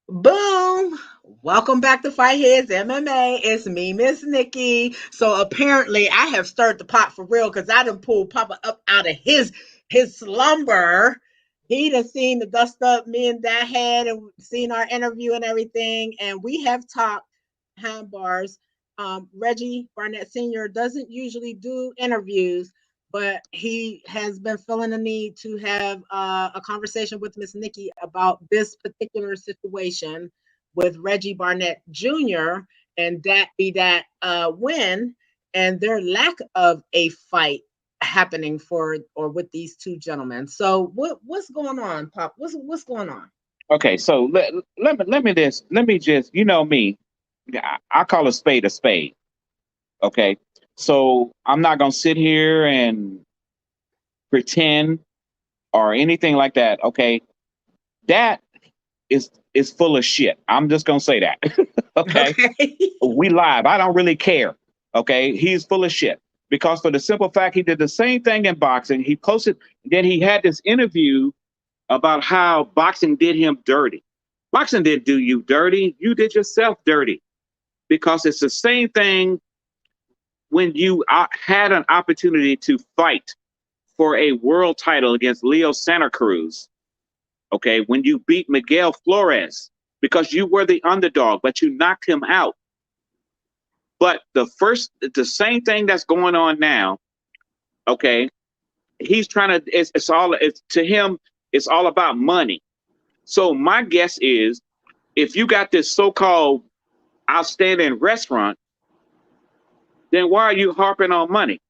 Boom! Welcome back to Fight Heads MMA. It's me, Miss Nikki. So apparently I have stirred the pot for real because I done pulled Papa up out of his slumber. He done seen the dust up me and Dad had and seen our interview and everything. And we have talked handbars. Reggie Barnett Sr. doesn't usually do interviews, but he has been feeling the need to have a conversation with Miss Nikki about this particular situation with Reggie Barnett Jr. and that be that win and their lack of a fight happening for or with these two gentlemen. So what's going on, Pop? What's going on? Okay, so let me just, you know me, I call a spade a spade. Okay, so I'm not gonna sit here and pretend or anything like that. Okay, that is full of shit. I'm just gonna say that. Okay, Okay. we live. I don't really care. Okay, he's full of shit because for the simple fact he did the same thing in boxing. He posted, then he had this interview about how boxing did him dirty. Boxing didn't do you dirty. You did yourself dirty because it's the same thing when you had an opportunity to fight for a world title against Leo Santa Cruz. Okay, when you beat Miguel Flores because you were the underdog, but you knocked him out. But the same thing that's going on now. Okay, he's trying to. It's to him. It's all about money. So my guess is, if you got this so-called outstanding restaurant, then why are you harping on money?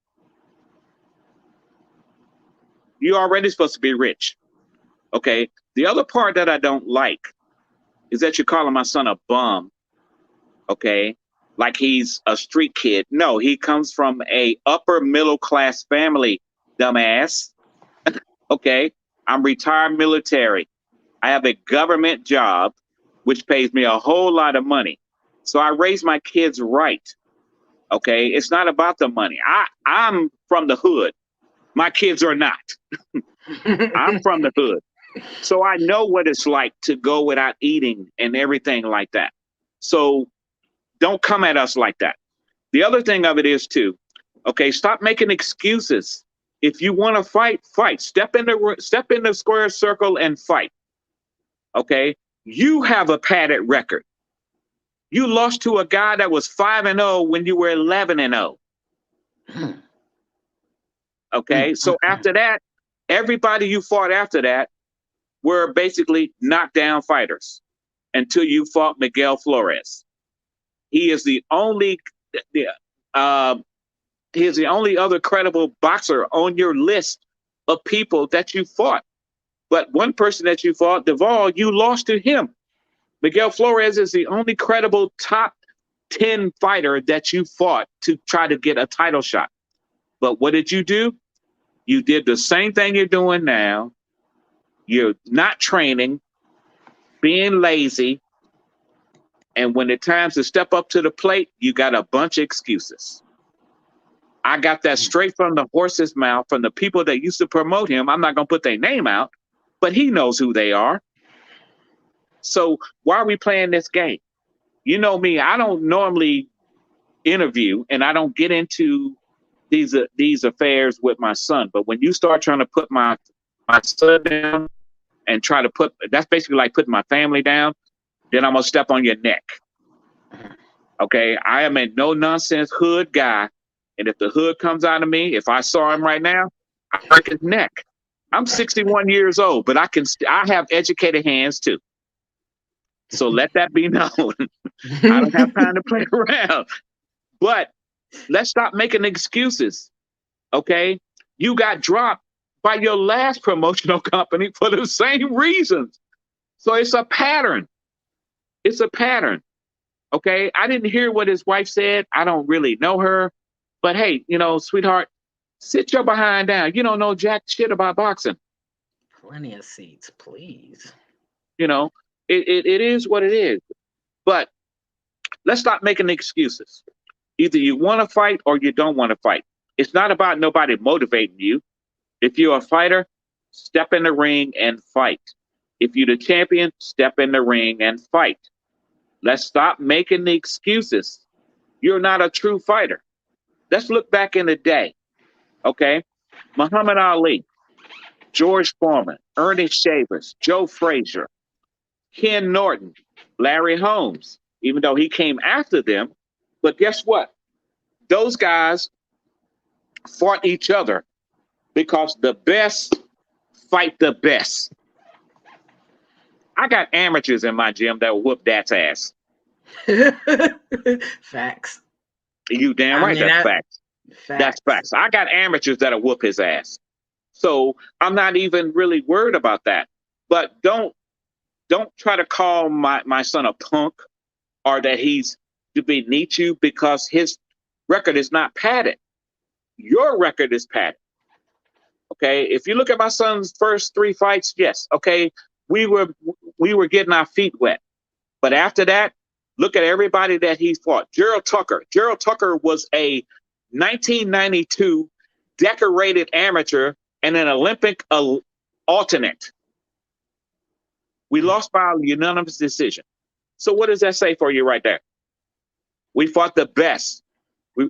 You're already supposed to be rich. Okay. The other part that I don't like is that you're calling my son a bum. Okay. Like he's a street kid. No, he comes from a upper middle class family, dumbass. Okay. I'm retired military. I have a government job, which pays me a whole lot of money. So I raise my kids right. Okay. It's not about the money. I'm from the hood. My kids are not. I'm from the hood. So I know what it's like to go without eating and everything like that. So don't come at us like that. The other thing of it is too, okay, stop making excuses. If you want to fight, fight. Step in the square circle and fight. Okay? You have a padded record. You lost to a guy that was 5-0 when you were 11-0. Okay? So after that, everybody you fought after that were basically knockdown fighters until you fought Miguel Flores. He is the only uh, he is the only other credible boxer on your list of people that you fought. But one person that you fought, Duvall, you lost to him. Miguel Flores is the only credible top 10 fighter that you fought to try to get a title shot. But what did you do? You did the same thing you're doing now. You're not training, being lazy, and when it's time to step up to the plate, you got a bunch of excuses. I got that straight from the horse's mouth, from the people that used to promote him. I'm not going to put their name out, but he knows who they are. So why are we playing this game? You know me, I don't normally interview and I don't get into these affairs with my son. But when you start trying to put my son down and try to that's basically like putting my family down, then I'm going to step on your neck. Okay, I am a no nonsense hood guy. And if the hood comes out of me, if I saw him right now, I break his neck. I'm 61 years old, but I have educated hands too. So let that be known. I don't have time to play around. But let's stop making excuses. Okay, you got dropped by your last promotional company for the same reasons. So it's a pattern. It's a pattern. Okay, I didn't hear what his wife said. I don't really know her. But hey, sweetheart, sit your behind down. You don't know jack shit about boxing. Plenty of seats, please. It is what it is. But let's stop making excuses. Either you want to fight or you don't want to fight. It's not about nobody motivating you. If you're a fighter, step in the ring and fight. If you're the champion, step in the ring and fight. Let's stop making the excuses. You're not a true fighter. Let's look back in the day. Okay. Muhammad Ali, George Foreman, Ernie Shavers, Joe Frazier, Ken Norton, Larry Holmes, even though he came after them. But guess what? Those guys fought each other because the best fight the best. I got amateurs in my gym that will whoop that's ass. Facts. You damn right, that's facts. That's facts. I got amateurs that'll whoop his ass. So I'm not even really worried about that. But don't try to call my son a punk or that he's beneath you because his record is not padded. Your record is padded. Okay. If you look at my son's first 3 fights, yes, okay, we were getting our feet wet. But after that, look at everybody that he fought. Gerald Tucker. Gerald Tucker was a 1992 decorated amateur and an Olympic alternate. We lost by a unanimous decision. So what does that say for you right there? We fought the best.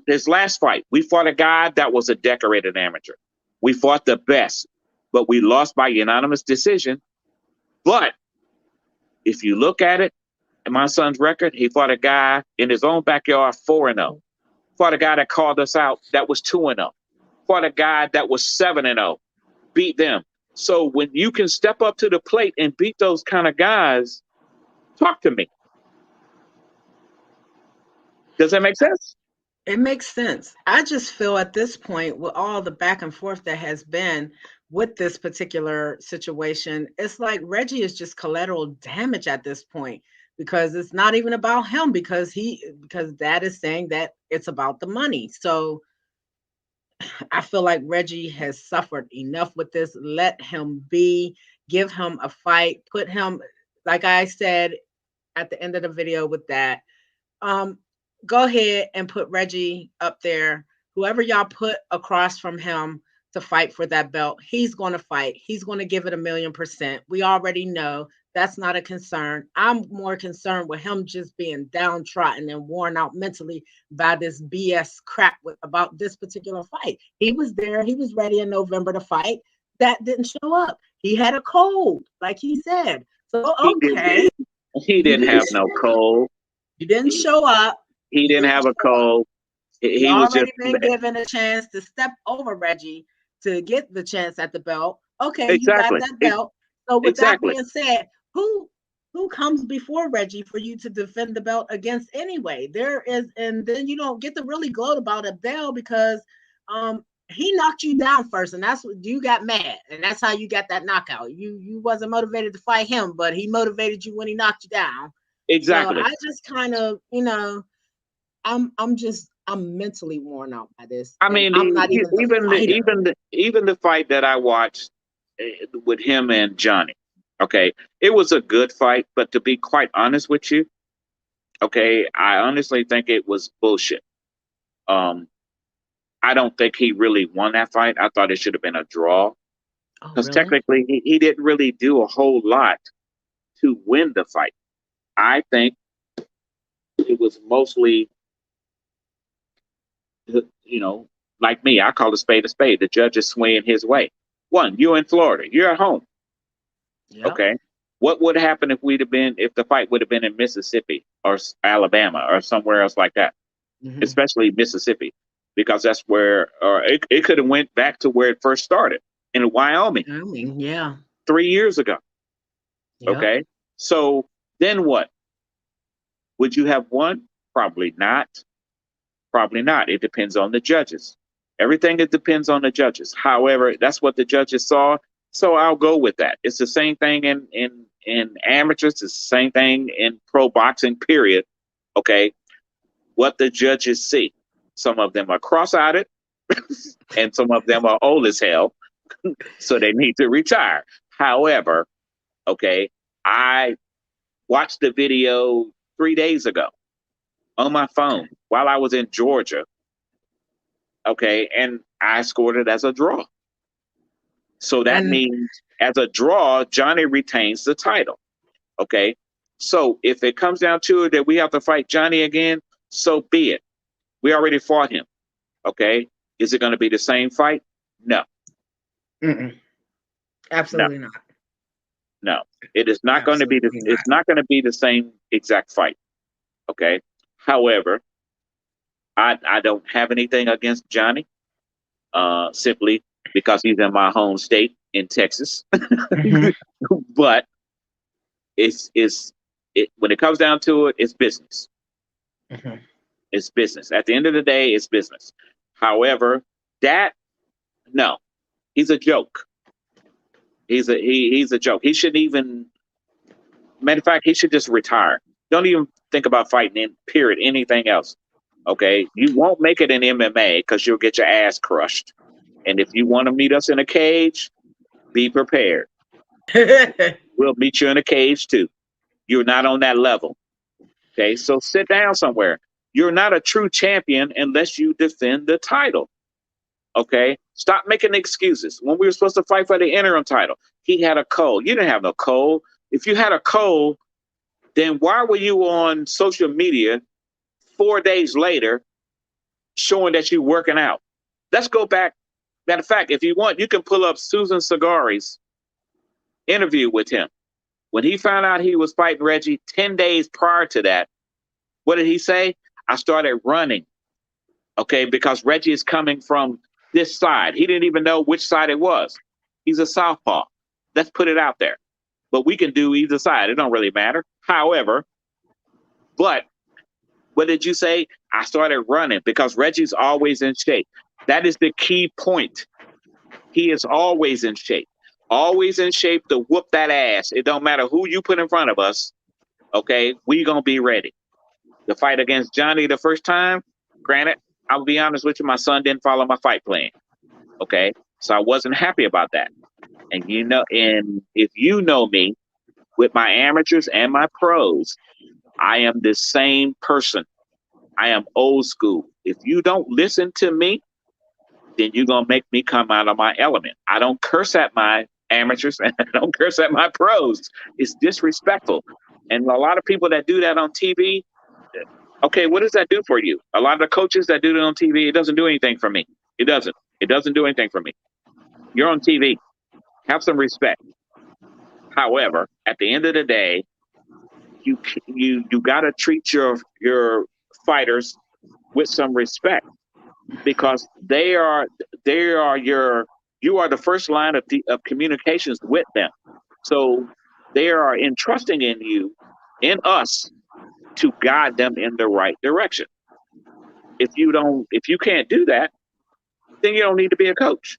His last fight, we fought a guy that was a decorated amateur. We fought the best, but we lost by unanimous decision. But if you look at it, in my son's record, he fought a guy in his own backyard 4-0. Fought a guy that called us out that was 2-0. Fought a guy that was 7-0. Beat them. So when you can step up to the plate and beat those kind of guys, talk to me. Does that make sense? It makes sense. I just feel at this point, with all the back and forth that has been with this particular situation, it's like Reggie is just collateral damage at this point because it's not even about him because Dad is saying that it's about the money. So I feel like Reggie has suffered enough with this. Let him be, give him a fight, put him, like I said at the end of the video with that. Go ahead and put Reggie up there. Whoever y'all put across from him to fight for that belt, he's going to fight. He's going to give it 1,000,000%. We already know that's not a concern. I'm more concerned with him just being downtrodden and worn out mentally by this BS crap about this particular fight. He was there. He was ready in November to fight. That didn't show up. He had a cold, like he said. So, okay. He didn't have no cold. You didn't show up. He didn't have a cold. He was already been given a chance to step over Reggie to get the chance at the belt. Okay, exactly. You got that belt. So with that being said, who comes before Reggie for you to defend the belt against anyway? There is, and then you don't get to really gloat about Abdel because he knocked you down first, and that's what you got mad, and that's how you got that knockout. You wasn't motivated to fight him, but he motivated you when he knocked you down. Exactly. So I just kind of, I'm mentally worn out by this. I mean, I'm not even the fight that I watched with him and Johnny. Okay, it was a good fight, but to be quite honest with you, okay, I honestly think it was bullshit. I don't think he really won that fight. I thought it should have been a draw because technically he didn't really do a whole lot to win the fight. I think it was mostly, like me, I call a spade a spade. The judge is swaying his way. One, you're in Florida. You're at home. Yep. Okay. What would happen if the fight would have been in Mississippi or Alabama or somewhere else like that? Mm-hmm. Especially Mississippi, because that's where, or it could have went back to where it first started in Wyoming. Yeah. 3 years ago. Yep. Okay. So then what? Would you have won? Probably not. Probably not. It depends on the judges. Everything, it depends on the judges. However, that's what the judges saw. So I'll go with that. It's the same thing in amateurs. It's the same thing in pro boxing, period. Okay. What the judges see. Some of them are cross-eyed and some of them are old as hell. So they need to retire. However, okay, I watched the video 3 days ago on my phone while I was in Georgia. Okay, and I scored it as a draw. So that means As a draw, Johnny retains the title. Okay. So if it comes down to it that we have to fight Johnny again, so be it. We already fought him. Okay. Is it going to be the same fight? No. Mm-mm. No. Absolutely not. No. It is not going to be Absolutely it's not. not going to be the same exact fight. Okay. However, I don't have anything against Johnny, simply because he's in my home state in Texas. Hmm. But it when it comes down to it, it's business. Hmm. It's business. At the end of the day, it's business. However, that no, he's a joke. He's a joke. He shouldn't even. Matter of fact, he should just retire. Don't even think about fighting in period anything else. Okay, you won't make it in MMA because you'll get your ass crushed. And if you want to meet us in a cage, be prepared. We'll meet you in a cage too. You're not on that level. Okay, so sit down somewhere. You're not a true champion unless you defend the title. Okay, stop making excuses. When we were supposed to fight for the interim title, he had a cold. You didn't have no cold. If you had a cold, then why were you on social media 4 days later showing that you're working out? Let's go back. Matter of fact, if you want, you can pull up Susan Sagari's interview with him. When he found out he was fighting Reggie 10 days prior to that, what did he say? I started running. Okay, because Reggie is coming from this side. He didn't even know which side it was. He's a southpaw. Let's put it out there. But we can do either side. It don't really matter. However, but what did you say? I started running because Reggie's always in shape. That is the key point. He is always in shape. Always in shape to whoop that ass. It don't matter who you put in front of us. Okay, we gonna be ready. The fight against Johnny the first time, granted, I'll be honest with you, my son didn't follow my fight plan. Okay, so I wasn't happy about that. And and if you know me, with my amateurs and my pros, I am the same person. I am old school. If you don't listen to me, then you're gonna make me come out of my element. I don't curse at my amateurs and I don't curse at my pros. It's disrespectful. And a lot of people that do that on TV, okay, what does that do for you? A lot of the coaches that do it on TV, it doesn't do anything for me. It doesn't. It doesn't do anything for me. You're on TV. Have some respect. However, at the end of the day, you got to treat your fighters with some respect because they are you are the first line of communications with them. So they are entrusting in you, in us, to guide them in the right direction. If you can't do that, then you don't need to be a coach.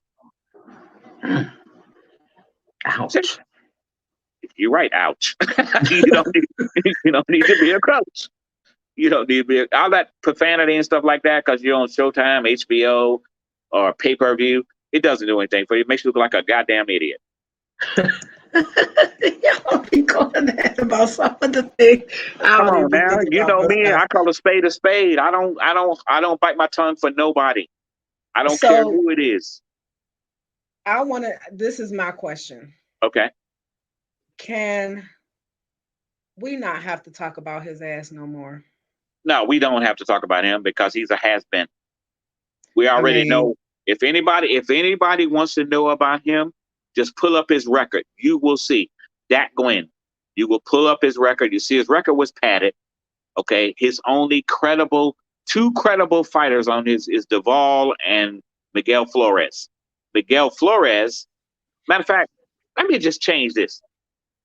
Ouch. You're right. Ouch. you don't need you don't need to be a coach. You don't need to be all that profanity and stuff like that because you're on Showtime, HBO, or pay per view. It doesn't do anything for you. It makes you look like a goddamn idiot. Y'all be going that about some of the things I Come don't on even now. think You about know me. myself. I call a spade a spade. I don't bite my tongue for nobody. I don't care So who it is. I want to. This is my question. Okay. Can we not have to talk about his ass no more? No, we don't have to talk about him because he's a has been. We I already mean, know. If anybody wants to know about him, just pull up his record. You will see that Glenn. You will pull up his record. You see his record was padded. Okay. His only two credible fighters on his is Duvall and Miguel Flores. Miguel Flores, matter of fact, let me just change this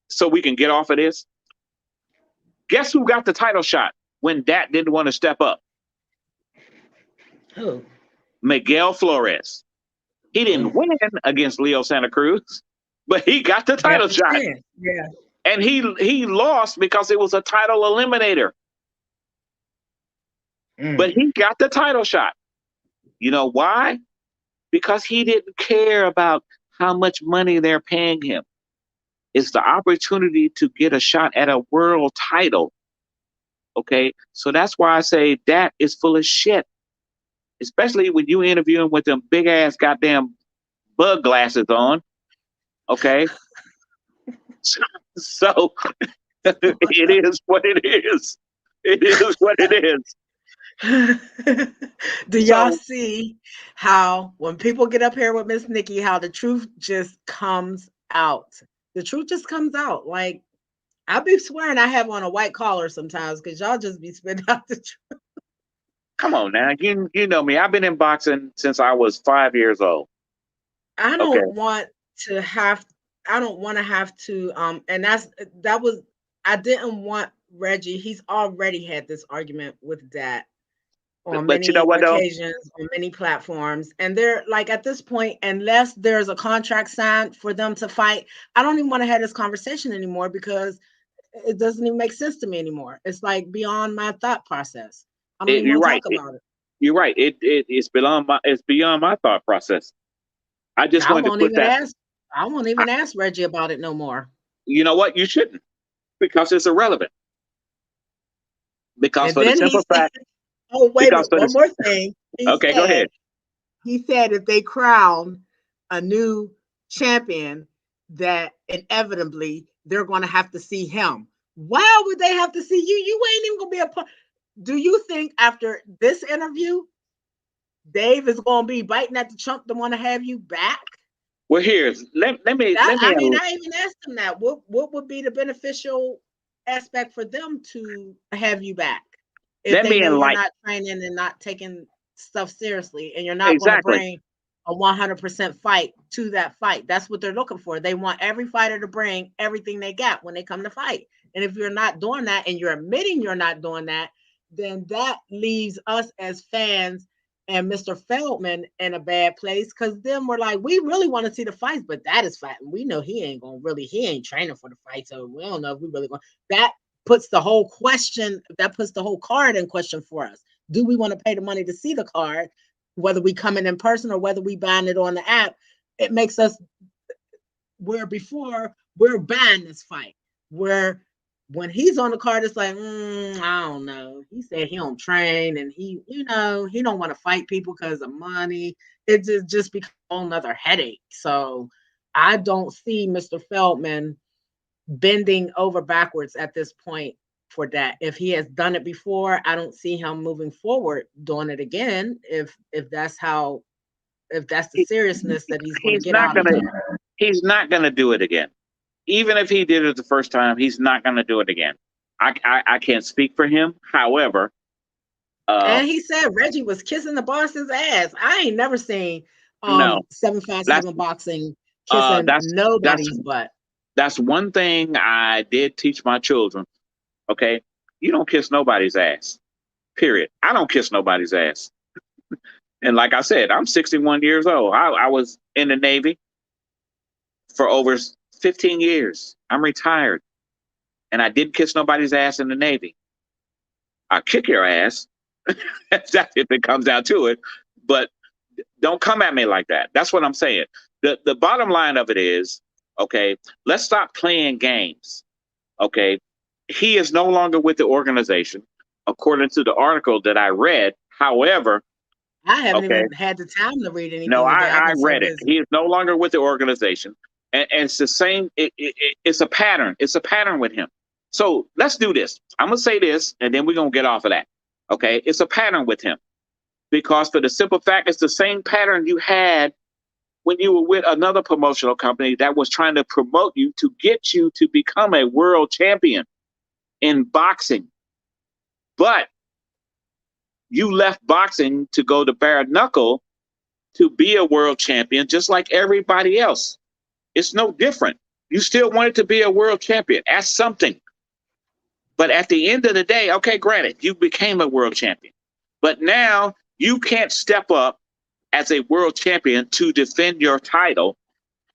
so we can get off of this. Guess who got the title shot when Dat didn't want to step up? who? Miguel Flores. He didn't Mm. win against Leo Santa Cruz, but he got the Got title the shot. chance. Yeah. And he lost because it was a title eliminator. But Mm. he got the title shot. You know why? Because he didn't care about how much money they're paying him. It's the opportunity to get a shot at a world title. Okay. So that's why I say that is full of shit. Especially when you interviewing with them big ass goddamn bug glasses on. Okay. So it is what it is. It is what it is. Do y'all So see how when people get up here with Miss Nikki, how the truth just comes out? The truth just comes out. Like I be swearing I have on a white collar sometimes because y'all just be spitting out the truth. come on now, you know me. I've been in boxing since I was 5 years old. I Okay, don't want to have I don't want to have to and that was I didn't want Reggie. He's already had this argument with Dad on but you know many what though? occasions, on many platforms. And they're like at this point, unless there's a contract signed for them to fight, I don't even want to have this conversation anymore because it doesn't even make sense to me anymore. It's like beyond my thought process. I don't even You're want to right. talk about it. You're right. It's beyond my thought process. I just I wanted to won't put even that. ask. I won't I, even ask Reggie about it no more. you know what? You shouldn't, because it's irrelevant. Because And for the then he simple said, fact, "Oh, wait a because minute, for one this. more thing." Okay, go ahead. He said if they crown a new champion, that inevitably they're going to have to see him. Why would they have to see you? You ain't even going to be a part. Do you think after this interview, Dave is going to be biting at the chunk to want to have you back? Well, here's That I mean, I even asked him that. What would be the beneficial aspect for them to have you back if let they me know you're enlighten. not training and not taking stuff seriously, and you're not going to Exactly. bring a 100% fight to that fight? That's what they're looking for. They want every fighter to bring everything they got when they come to fight. And if you're not doing that, and you're admitting you're not doing that, then that leaves us as fans and Mr. Feldman in a bad place because then we're like, we really want to see the fights, but that is fighting. We know he ain't training for the fight, so we don't know if we really want. That puts the whole question, that puts the whole card in question for us. Do we want to pay the money to see the card, whether we come in person or whether we buying it on the app? It makes us where before we're buying this fight, where when he's on the card, it's like, I don't know. He said he don't train and he don't want to fight people because of money. It just becomes another headache. So I don't see Mr. Feldman bending over backwards at this point for that. If he has done it before, I don't see him moving forward doing it again. If that's the He, seriousness that he's going to he's get not out of gonna. it. He's not gonna do it again. Even if he did it the first time, he's not gonna do it again. I can't speak for him. However, uh, And he said Reggie was kissing the boss's ass. I ain't never seen no, that's 757 boxing uh, kissing that's that's nobody's butt. that's one thing I did teach my children. Okay, you don't kiss nobody's ass. Period. I don't kiss nobody's ass. And like I said, I'm 61 years old. I was in the Navy for over 15 years. I'm retired, and I didn't kiss nobody's ass in the Navy. I kick your ass if it comes down to it, but don't come at me like that. That's what I'm saying. The bottom line of it is, okay, let's stop playing games. Okay, he is no longer with the organization, according to the article that I read. However, I haven't okay, even had the time to read no, anything today. I've I been so read it. busy. He is no longer with the organization, and it's the same. It's a pattern. It's a pattern with him. So let's do this. I'm gonna say this, and then we're gonna get off of that. Okay, it's a pattern with him because for the simple fact, it's the same pattern you had when you were with another promotional company that was trying to promote you to get you to become a world champion in boxing. But you left boxing to go to bare knuckle to be a world champion, just like everybody else. It's no different. You still wanted to be a world champion. That's something. But at the end of the day, okay, granted, you became a world champion. But now you can't step up as a world champion to defend your title.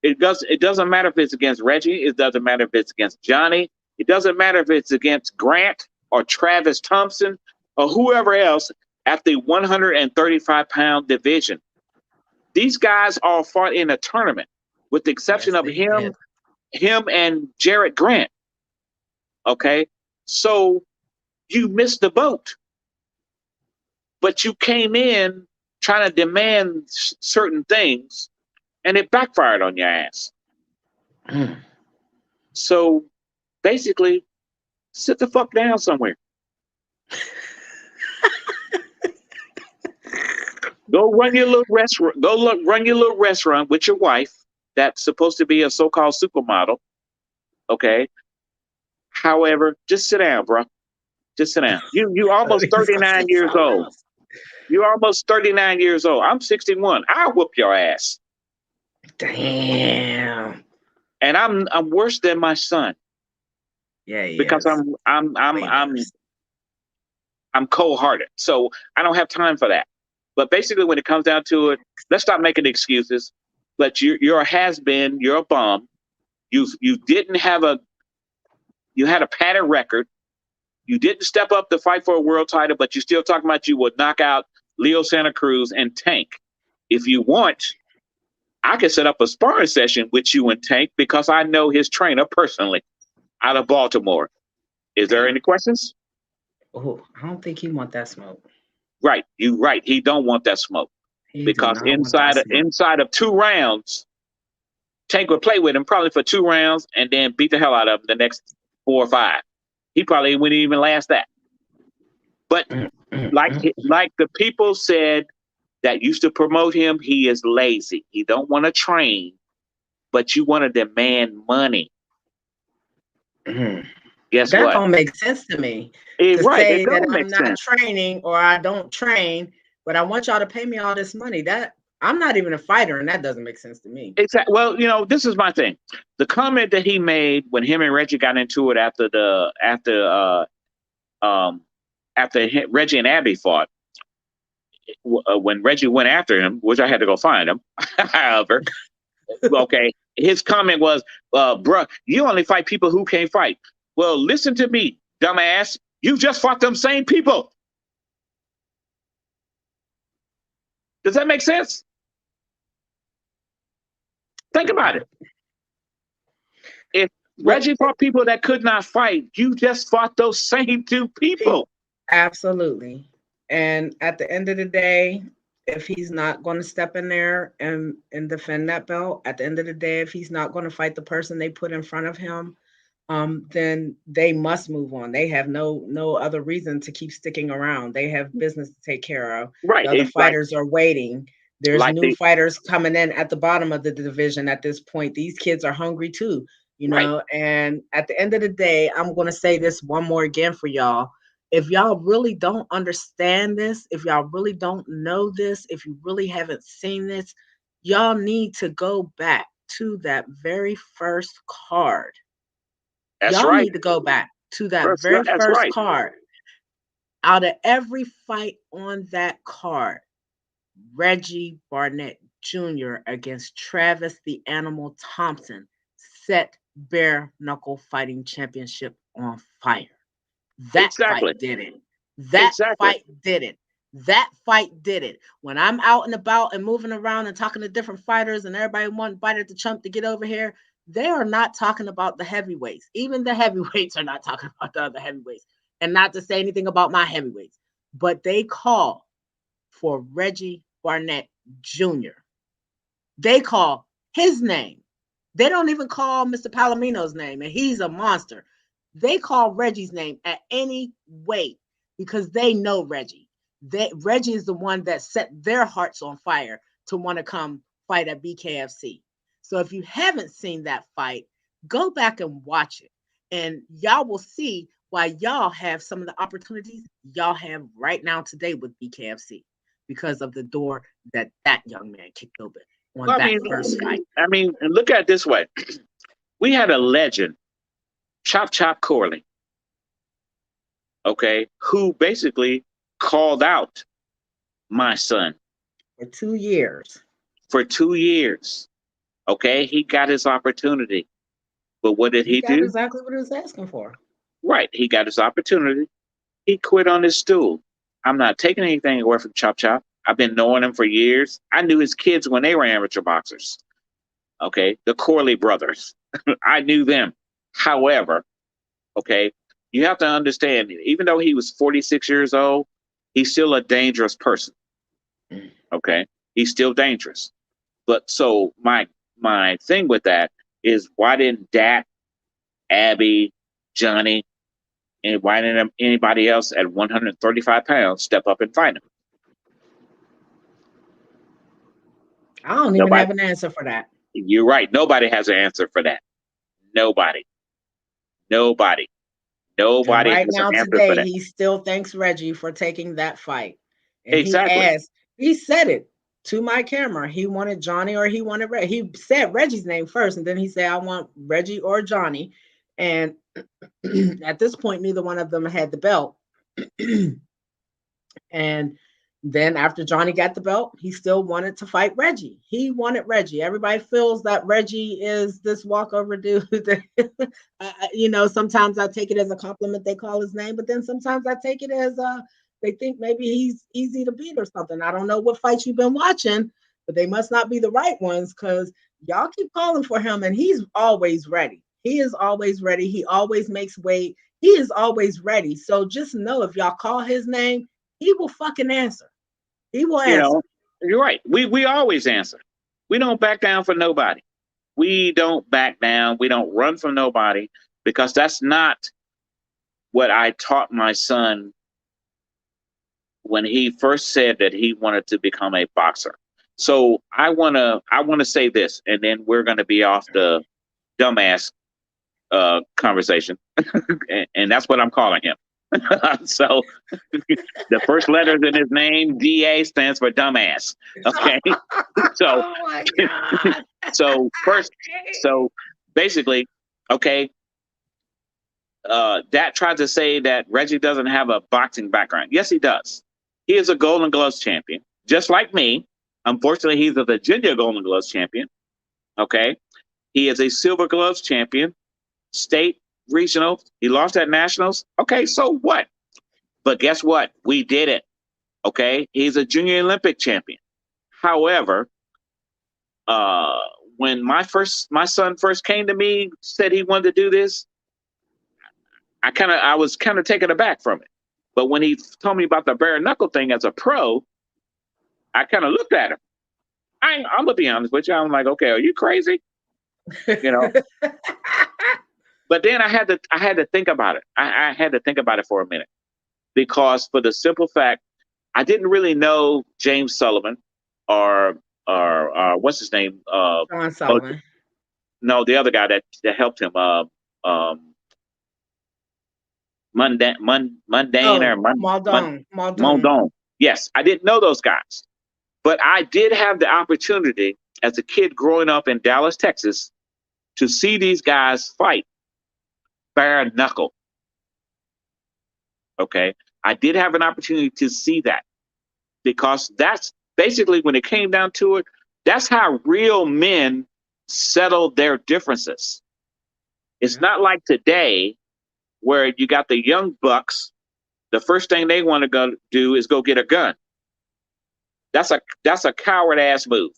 It doesn't matter if it's against Reggie, it doesn't matter if it's against Johnny, it doesn't matter if it's against Grant or Travis Thompson or whoever else at the 135-pound division. These guys all fought in a tournament, with the exception Yes, of they did. him and Jarrett Grant. Okay, so you missed the boat, but you came in trying to demand certain things, and it backfired on your ass. So basically, sit the fuck down somewhere. Go run your little restaurant. Run your little restaurant with your wife. That's supposed to be a so-called supermodel. Okay. However, just sit down, bro. Just sit down. You almost He's gonna 39 sit years somewhere old. else. You're almost 39 years old. I'm 61. I'll whoop your ass. Damn. And I'm worse than my son Yeah, he because is. Way worse. I'm cold-hearted. So I don't have time for that. But basically when it comes down to it, let's stop making excuses. But you're a has-been, you're a bum. You didn't have you had a padded record. You didn't step up to fight for a world title, but you still talking about you would knock out Leo Santa Cruz and Tank. If you want, I can set up a sparring session with you and Tank because I know his trainer personally out of Baltimore. Is there any questions? Oh, I don't think he want that smoke. Right, you right. He don't want that smoke He do because not want that smoke. inside of 2 rounds, Tank would play with him probably for 2 rounds and then beat the hell out of him the next 4 or 5. He probably wouldn't even last that. But like the people said that used to promote him, he is lazy. He don't want to train, but you want to demand money. Guess That what? don't make sense to me. To Right, it say that don't I'm make not sense. training or I don't train, but I want y'all to pay me all this money. That I'm not even a fighter, and that doesn't make sense to me. Exactly. Well, this is my thing. The comment that he made when him and Reggie got into it after Reggie and Abby fought, when Reggie went after him, which I had to go find him. However, okay, his comment was, "Bruh, you only fight people who can't fight." Well, listen to me, dumbass. You just fought them same people. Does that make sense? Think about it. If Reggie fought people that could not fight, you just fought those same 2 people. Absolutely. And at the end of the day, if he's not going to step in there and defend that belt, at the end of the day, if he's not going to fight the person they put in front of him, then they must move on. They have no other reason to keep sticking around. They have business to take care of. Right. The other fighters are waiting. There's Like new fighters coming in at the bottom of the division at this point. These kids are hungry too, Right. And at the end of the day, I'm going to say this one more again for y'all. If y'all really don't understand this, if y'all really don't know this, if you really haven't seen this, y'all need to go back to that very first card. That's Y'all right. need to go back to that very That's first right. card. Out of every fight on that card, Reggie Barnett Jr. against Travis the Animal Thompson set bare knuckle fighting championship on fire. That Exactly. fight did it. That Exactly. fight did it. That fight did it. When I'm out and about and moving around and talking to different fighters and everybody wanting Fighter to Chump to get over here, they are not talking about the heavyweights. Even the heavyweights are not talking about the other heavyweights. And not to say anything about my heavyweights, but they call for Reggie Barnett Jr. They call his name. They don't even call Mr. Palomino's name, and he's a monster. They call Reggie's name at any weight because they know Reggie. Reggie is the one that set their hearts on fire to want to come fight at BKFC. So if you haven't seen that fight, go back and watch it, and y'all will see why y'all have some of the opportunities y'all have right now today with BKFC because of the door that young man kicked open on that first fight. And look at it this way. We had a legend, Chop Chop Corley, okay, who basically called out my son For 2 years. For 2 years. Okay, he got his opportunity. But what did he got do? exactly what he was asking for. Right, he got his opportunity. He quit on his stool. I'm not taking anything away from Chop Chop. I've been knowing him for years. I knew his kids when they were amateur boxers. Okay, the Corley brothers. I knew them. However, okay, you have to understand, even though he was 46 years old, he's still a dangerous person. Okay, he's still dangerous. But so my thing with that is, why didn't Dat Abby, Johnny, and why didn't anybody else at 135 pounds step up and fight him? I don't even Nobody. have an answer for that. You're right. Nobody has an answer for that. Nobody. Nobody. And Nobody right has an now, answer for today, that. he still thanks Reggie for taking that fight. And he Exactly. asked, he said it to my camera. He wanted Johnny or he wanted Reggie. He said Reggie's name first, and then he said, I want Reggie or Johnny. And at this point, neither one of them had the belt. And then after Johnny got the belt, he still wanted to fight Reggie. He wanted Reggie. Everybody feels that Reggie is this walkover dude. Sometimes I take it as a compliment they call his name, but then sometimes I take it as they think maybe he's easy to beat or something. I don't know what fights you've been watching, but they must not be the right ones because y'all keep calling for him and he's always ready. He is always ready. He always makes weight. He is always ready. So just know if y'all call his name, he will fucking answer. He will You answer. know, you're right. We always answer. We don't back down for nobody. We don't back down. We don't run from nobody because that's not what I taught my son when he first said that he wanted to become a boxer. So I wanna say this, and then we're gonna be off the dumbass conversation, and that's what I'm calling him. So the first letters in his name, DA, stands for dumbass. Okay, so Oh my God. so first, so basically, okay, that tried to say that Reggie doesn't have a boxing background. Yes, he does. He is a Golden Gloves champion, just like me. Unfortunately, he's a Virginia Golden Gloves champion. Okay, he is a Silver Gloves champion, state, regional. He lost at nationals. Okay, so what? But guess what? We did it. Okay, he's a Junior Olympic champion. However, uh, when my son first came to me, said he wanted to do this, I was kind of taken aback from it. But when he told me about the bare knuckle thing as a pro, I kind of looked at him. I'm gonna be honest with you. I'm like, okay, are you crazy? You know. But then I had to think about it. I had to think about it for a minute because for the simple fact I didn't really know James Sullivan or what's his name? John Oh, Sullivan. no, the other guy that helped him. Um, mundane or Oh, Maldon. Maldon. Mondon. Yes, I didn't know those guys, but I did have the opportunity as a kid growing up in Dallas, Texas, to see these guys fight bare knuckle. Okay, I did have an opportunity to see that because that's basically when it came down to it. That's how real men settle their differences. It's Yeah. not like today where you got the young bucks. The first thing they want to go do is go get a gun. That's a coward ass move.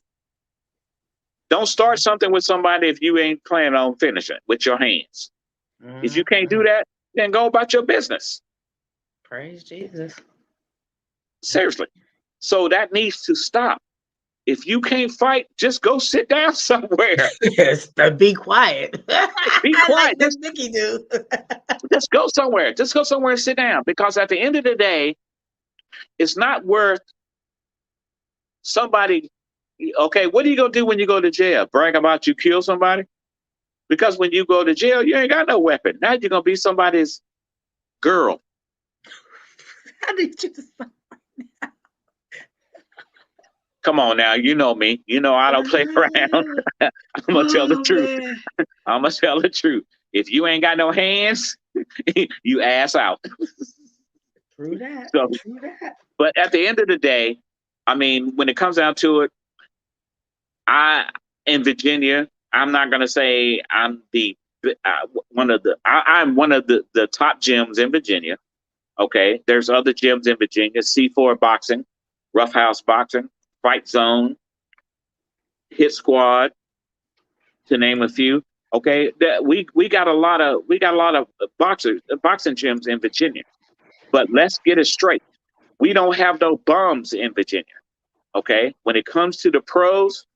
Don't start something with somebody if you ain't planning on finishing with your hands. If you can't do Mhm. that, then go about your business. Praise Jesus. Seriously. So that needs to stop. If you can't fight, just go sit down somewhere. Yes, but be quiet. Right, be I like quiet. this Nikki do. Just go somewhere. Just go somewhere and sit down. Because at the end of the day, it's not worth somebody. Okay, what are you gonna do when you go to jail? Brag about you kill somebody? Because when you go to jail, you ain't got no weapon. Now you're gonna be somebody's girl. How did you decide? Come on now, you know me. You know I don't play around. I'm gonna tell the Oh truth. man. I'm gonna tell the truth. If you ain't got no hands, you ass out. True that. So, True that. but at the end of the day, I mean, when it comes down to it, I in Virginia, I'm not gonna say I'm the one of the. I'm one of the top gyms in Virginia. Okay, there's other gyms in Virginia: C4 Boxing, Rough House Boxing, Fight Zone, Hit Squad, to name a few. Okay, that we got a lot of boxing gyms in Virginia. But let's get it straight. We don't have no bums in Virginia. Okay, when it comes to the pros,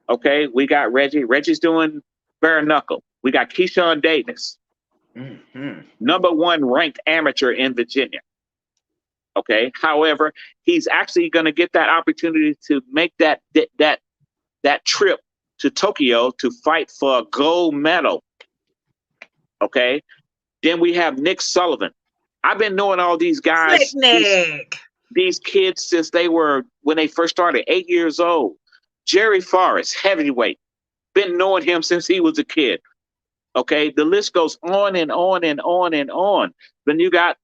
okay, we got Reggie. Reggie's doing bare knuckle. We got Keyshawn Davis. Number one ranked amateur in Virginia. Okay. However, he's actually going to get that opportunity to make that trip to Tokyo to fight for a gold medal. Okay. Then we have Nick Sullivan. I've been knowing all these guys, these kids since when they first started, 8 years old. Jerry Forrest, heavyweight. Been knowing him since he was a kid. Okay. The list goes on and on and on and on. Then you got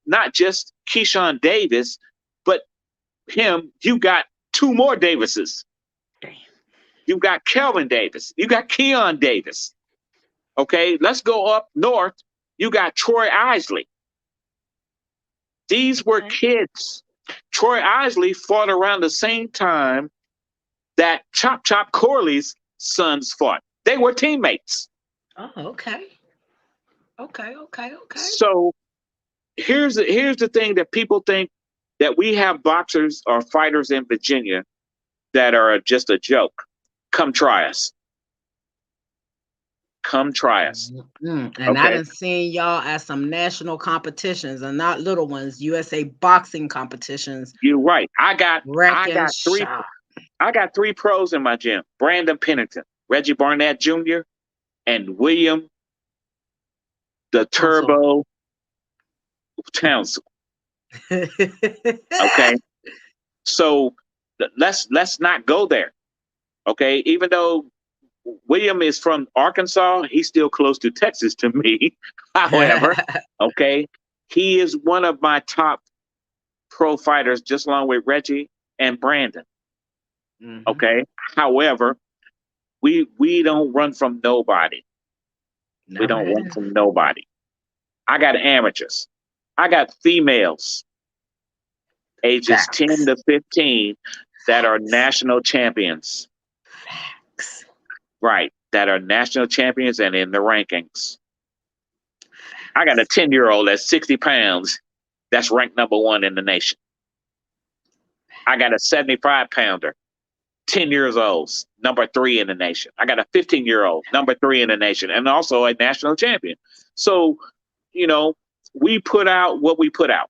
not just Keyshawn Davis, but him, you got two more Davises. You got Kelvin Davis. You got Keon Davis. Okay, let's go up north. You got Troy Isley. These were kids. Troy Isley fought around the same time that Chop Chop Corley's sons fought. They were teammates. Oh, okay. So here's the thing that people think, that we have boxers or fighters in Virginia that are just a joke. Come try us. Come try us. And I done seen y'all at some national competitions and not little ones, USA boxing competitions. You're right. I got three pros in my gym. Brandon Pennington, Reggie Barnett Jr., and William the Turbo Townsend. Okay. So let's not go there. Okay. Even though William is from Arkansas, he's still close to Texas to me. However, okay, he is one of my top pro fighters, just along with Reggie and Brandon. Okay. However, we don't run from nobody. We don't run from nobody. I got amateurs. I got females ages 10 to 15 that are national champions. Right. That are national champions and in the rankings. I got a 10-year-old that's 60 pounds that's ranked number 1 in the nation. I got a 75-pounder, 10 years old, number 3 in the nation. I got a 15-year-old, number 3 in the nation, and also a national champion. So, we put out what we put out.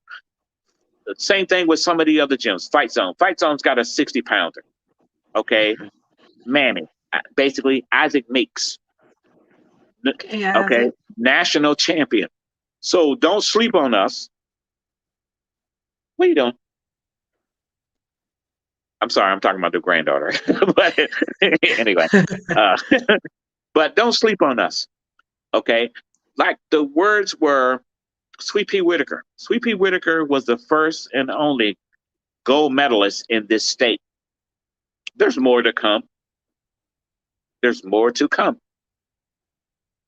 The same thing with some of the other gyms. Fight Zone. Fight Zone's got a 60-pounder. Okay. Mammy. Basically, Isaac Meeks. Okay. National champion. So don't sleep on us. What are you doing? I'm sorry, I'm talking about the granddaughter. But anyway, but don't sleep on us. Okay. Like the words were Sweet Pea Whitaker. Sweet Pea Whitaker was the first and only gold medalist in this state. There's more to come. There's more to come.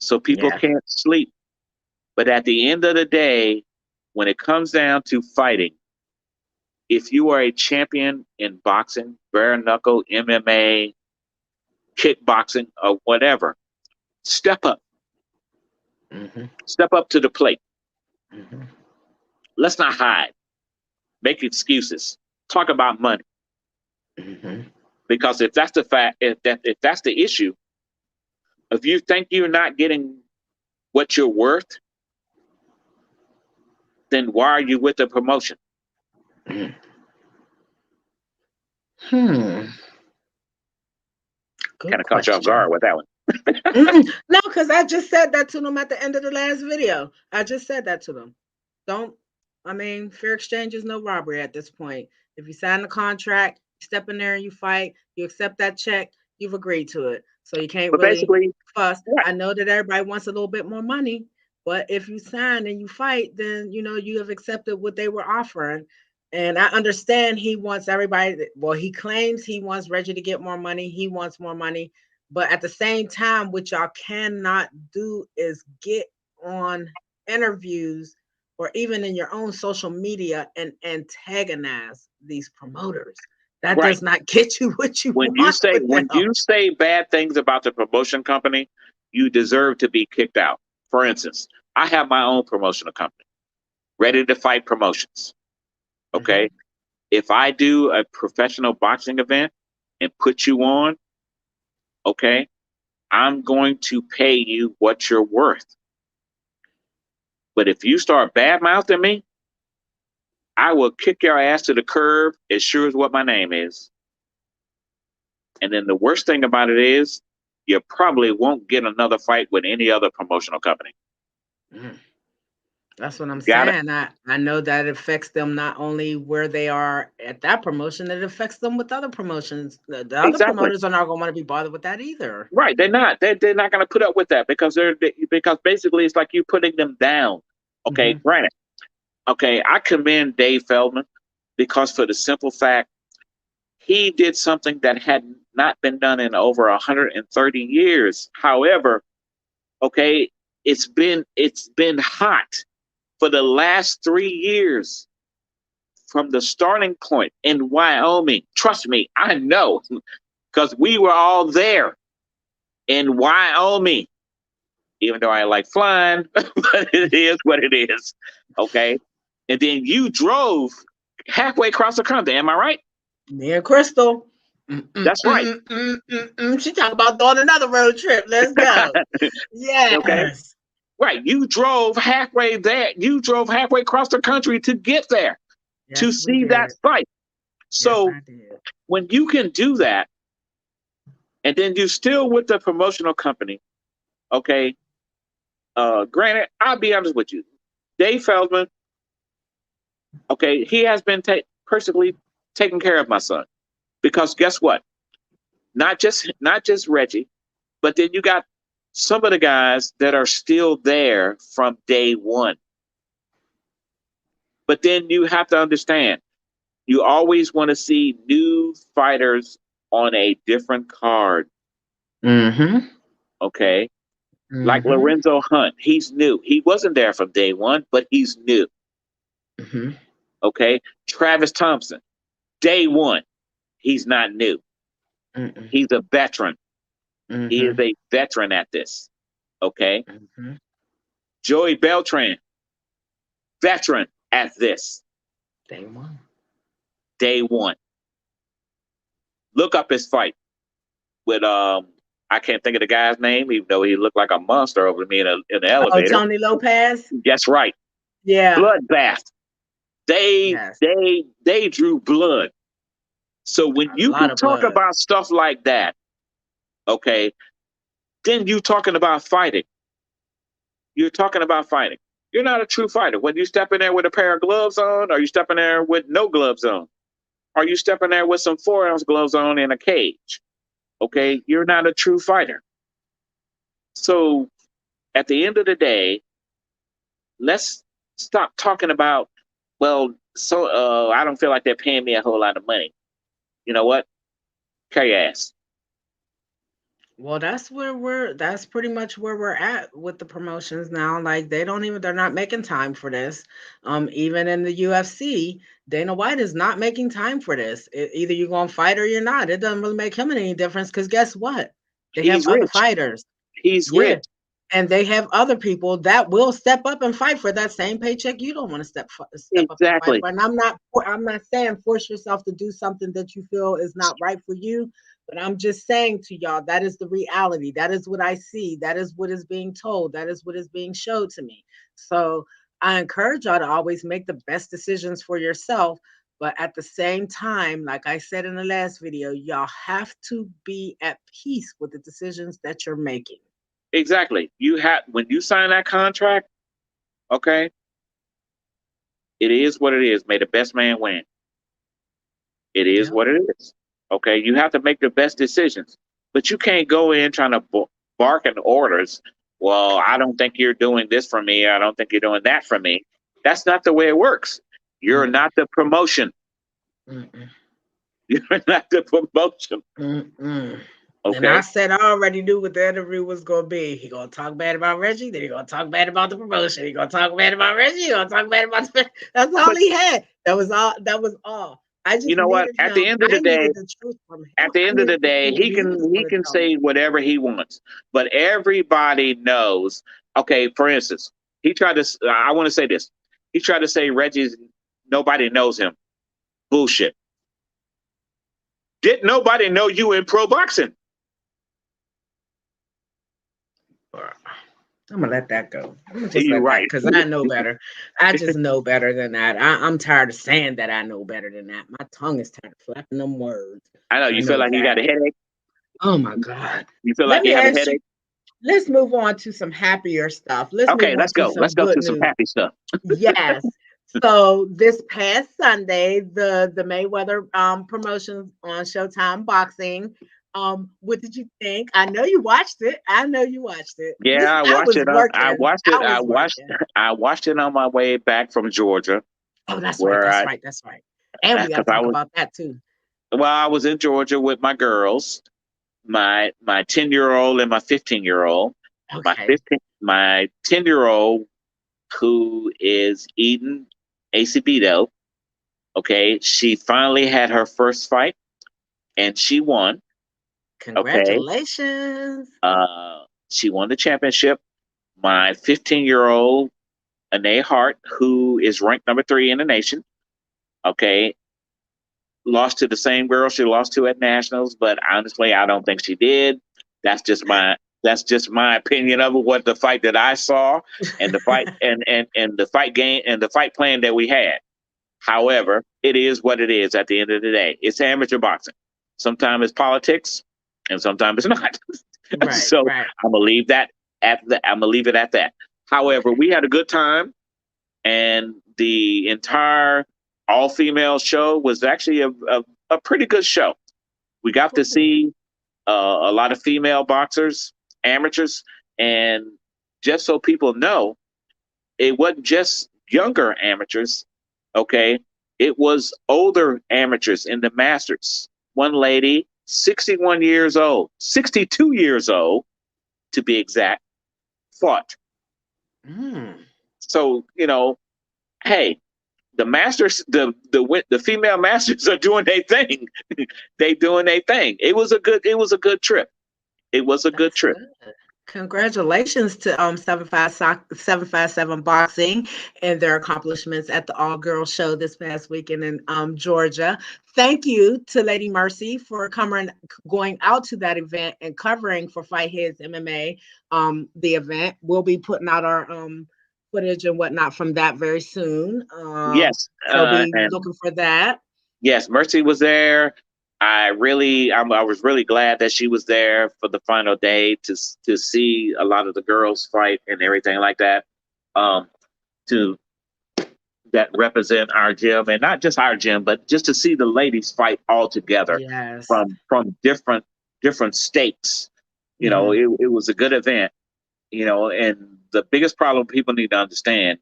So people can't sleep. But at the end of the day, when it comes down to fighting, if you are a champion in boxing, bare knuckle, MMA, kickboxing, or whatever, step up. Step up to the plate. Let's not hide. Make excuses. Talk about money. Because if that's the fact, if that's the issue, if you think you're not getting what you're worth, then why are you with the promotion? Kind of caught you off guard with that one. No, because I just said that to them at the end of the last video. I just said that to them. Fair exchange is no robbery at this point. If you sign the contract, you step in there and you fight, you accept that check, you've agreed to it. So you can't really fuss. Right. I know that everybody wants a little bit more money, but if you sign and you fight, then you have accepted what they were offering. And I understand he wants everybody. He claims he wants Reggie to get more money. He wants more money. But at the same time, what y'all cannot do is get on interviews or even in your own social media and antagonize these promoters. That does not get you what you want. When you say bad things about the promotion company, you deserve to be kicked out. For instance, I have my own promotional company, Ready to Fight Promotions. Okay. If I do a professional boxing event and put you on, okay, I'm going to pay you what you're worth. But if you start bad mouthing me, I will kick your ass to the curb as sure as what my name is. And then the worst thing about it is, you probably won't get another fight with any other promotional company. Mm. That's what I'm Got it? saying. I know that it affects them not only where they are at that promotion, it affects them with other promotions. The other Exactly. promoters are not going to want to be bothered with that either. Right. They're not. They're not going to put up with that because basically it's like you putting them down. Okay. Hmm. Granted. Okay. I commend Dave Feldman because for the simple fact he did something that had not been done in over 130 years. However, okay, it's been hot for the last 3 years from the starting point in Wyoming. Trust me, I know because we were all there in Wyoming. Even though I like flying, but it is what it is. Okay, and then you drove halfway across the country. Am I right? Me and Crystal. That's right. She talking about doing another road trip. Let's go. Okay. Yes. Right. You drove halfway there. You drove halfway across the country to get there to Yes, we see that did. fight. Yes, So I did. when you can do that, and then you still with the promotional company, okay. Granted, I'll be honest with you, Dave Feldman, okay, he has been personally taking care of my son because guess what? Not just Reggie, but then you got some of the guys that are still there from day one. But then you have to understand, you always want to see new fighters on a different card. Mm-hmm. Okay. Like Mm-hmm. Lorenzo Hunt, he's new. He wasn't there from day one, but he's new. Mm-hmm. Okay. Travis Thompson, day one, he's not new. Mm-mm. He's a veteran. He is Mm-hmm. a veteran at this. Okay. Mm-hmm. Joey Beltran, veteran at this. Day one. Day one. Look up his fight with I can't think of the guy's name, even though he looked like a monster over me in the Oh, elevator. Tony Lopez. That's right. Yeah. Bloodbath. They Yes. they they drew blood. So when A you lot can of talk blood. about stuff like that, okay, then you talking about fighting. You're talking about fighting. You're not a true fighter. When you step in there with a pair of gloves on, or you step in there with no gloves on, or you step in there with some 4 ounce gloves on in a cage, okay, you're not a true fighter. So at the end of the day, let's stop talking about, well, so I don't feel like they're paying me a whole lot of money. You know what? Carry your ass. Well, that's pretty much where we're at with the promotions now. Like they're not making time for this. Even in the UFC, Dana White is not making time for this. Either you're gonna fight or you're not. It doesn't really make him any difference because guess what? They have He's other rich. fighters. He's Yeah. rich. And they have other people that will step up and fight for that same paycheck you don't want to step up and fight Exactly. for. And I'm not saying force yourself to do something that you feel is not right for you, but I'm just saying to y'all that is the reality. That is what I see. That is what is being told. That is what is being showed to me. So I encourage y'all to always make the best decisions for yourself. But at the same time, like I said in the last video, y'all have to be at peace with the decisions that you're making. Exactly. You have when you sign that contract, okay, it is what it is. May the best man win. It is Yep. what it is. Okay, you have to make the best decisions, but you can't go in trying to bark in orders. Well, I don't think you're doing this for me. I don't think you're doing that for me. That's not the way it works. You're Mm-mm. not the promotion. Mm-mm. You're not the promotion. Mm-mm. And I Okay. said I already knew what the interview was gonna be. He gonna talk bad about Reggie, then he gonna talk bad about the promotion. He gonna talk bad about Reggie. He gonna talk bad about the. That's all But he had. That was all. That was all. I you just know what? needed At the him. end of the I day, needed the truth from him. at the I end of the needed to day, see what he was he gonna can tell me. say whatever he wants. But everybody knows. Okay, for instance, he tried to. I want to say this. He tried to say Reggie's nobody knows him. Bullshit. Did nobody know you in pro boxing? I'm gonna let that go. I'm gonna just You're let that right. because I know better. I just know better than that. I'm tired of saying that I know better than that. My tongue is tired of flapping them words. I know I you feel know like you got that. a headache. Oh my God. You feel Let like you me have a ask you. headache. Let's move on to some happier stuff. Let's Okay, move on let's to go. some Let's go good to some news. happy stuff. Yes. So this past Sunday, the Mayweather promotions on Showtime Boxing. What did you think? I know you watched it. I know you watched it. Yeah, I I watched was it. I working. watched it. I was working. I watched it on my way back from Georgia, Oh, that's right. where That's I right. That's right. And we got because to I talk was about that too. I was in Georgia with my girls, my 10-year-old and my 15-year-old. Okay. My 10-year-old who is eating acebito. Okay, she finally had her first fight and she won. Okay, Congratulations. she won the championship. My 15-year-old Anae Hart, who is ranked number 3 in the nation, okay, lost to the same girl she lost to at nationals, but honestly, I don't think she did. That's just my that's just my opinion of it. What the fight that I saw and the fight and the fight game and the fight plan that we had. However, it is what it is. At the end of the day, it's amateur boxing. Sometimes it's politics, and sometimes it's not. Right, So right. I'm gonna leave that I'm gonna leave it at that. However, Okay. we had a good time, and the entire all female show was actually a pretty good show. We got to Cool. see a lot of female boxers, amateurs, and just so people know, it wasn't just younger amateurs. Okay, it was older amateurs in the masters. One lady, 61 years old, 62 years old to be exact, fought. Mm. So hey, the masters, the female masters are doing their thing. They doing their thing. It was a good trip. It was a good That's trip. good. Congratulations to 757 Boxing and their accomplishments at the All Girls Show this past weekend in Georgia. Thank you to Lady Mercy for going out to that event and covering for Fight Heads MMA the event. We'll be putting out our footage and whatnot from that very soon. Yes, So be and looking for that. yes, Mercy was there. I was really glad that she was there for the final day to see a lot of the girls fight and everything like that. Um, to that represent our gym, and not just our gym, but just to see the ladies fight all together Yes. from different states. Hmm. It was a good event. And the biggest problem people need to understand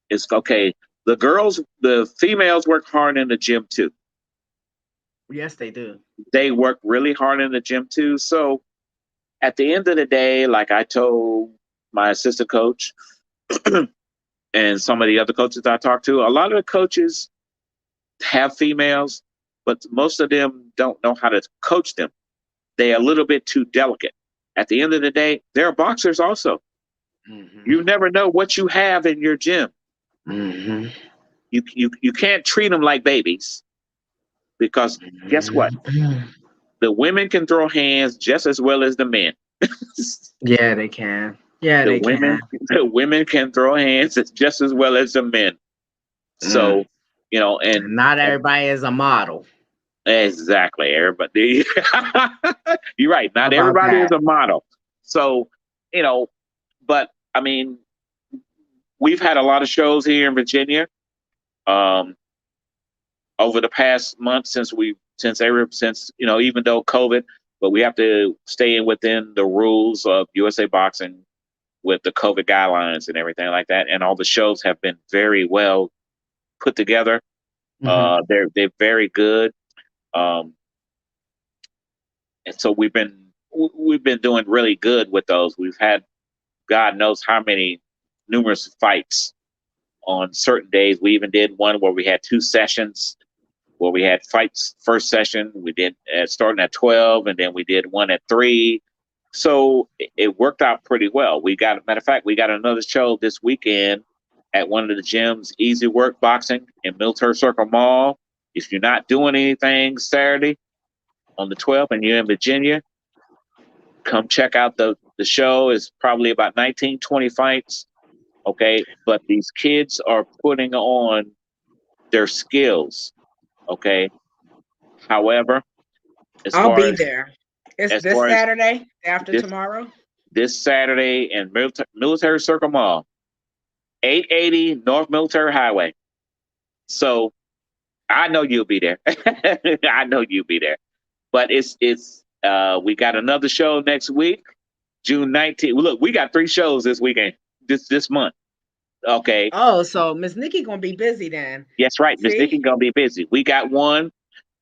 is, okay, the females work hard in the gym too. Yes, they do. They work really hard in the gym too. So at the end of the day, like I told my assistant coach and some of the other coaches I talked to, a lot of the coaches have females, but most of them don't know how to coach them. They're a little bit too delicate. At the end of the day, they're boxers also. Hmm. You never know what you have in your gym. Hmm. You can't treat them like babies, because guess what? Mhm. The women can throw hands just as well as the men. Yeah, they can. Yeah, the they women can. the women can throw hands just as well as the men. Mm. So, and, Not and everybody is a model. exactly, everybody. You're right. How Not about everybody is that? a model. So, you know, but I mean, we've had a lot of shows here in Virginia um, over the past month since even though COVID, but we have to stay within the rules of USA Boxing with the COVID guidelines and everything like that. And all the shows have been very well put together. Hmm. They're very good. Um, and so we've been doing really good with those. We've had God knows how many numerous fights on certain days. We even did one where we had 2 sessions where we had fights. First session we did starting at 12, and then we did one at 3. So it worked out pretty well. Matter of fact, we got another show this weekend at one of the gyms, Easy Work Boxing in Military Circle Mall. If you're not doing anything Saturday on the 12th and you're in Virginia, come check out The show is probably about 19, 20 fights. Okay. But these kids are putting on their skills. Okay. However, as I'll far be as there. It's as this far as Saturday after this tomorrow. this Saturday in Military Circle Mall, 880 North Military Highway. So I know you'll be there. I know you'll be there. But it's we got another show next week, June 19th. Look, we got 3 shows this weekend, this month. Okay. Oh, so Miss Nikki gonna be busy then. Yes, right. Miss Nikki See? gonna be busy. We got one.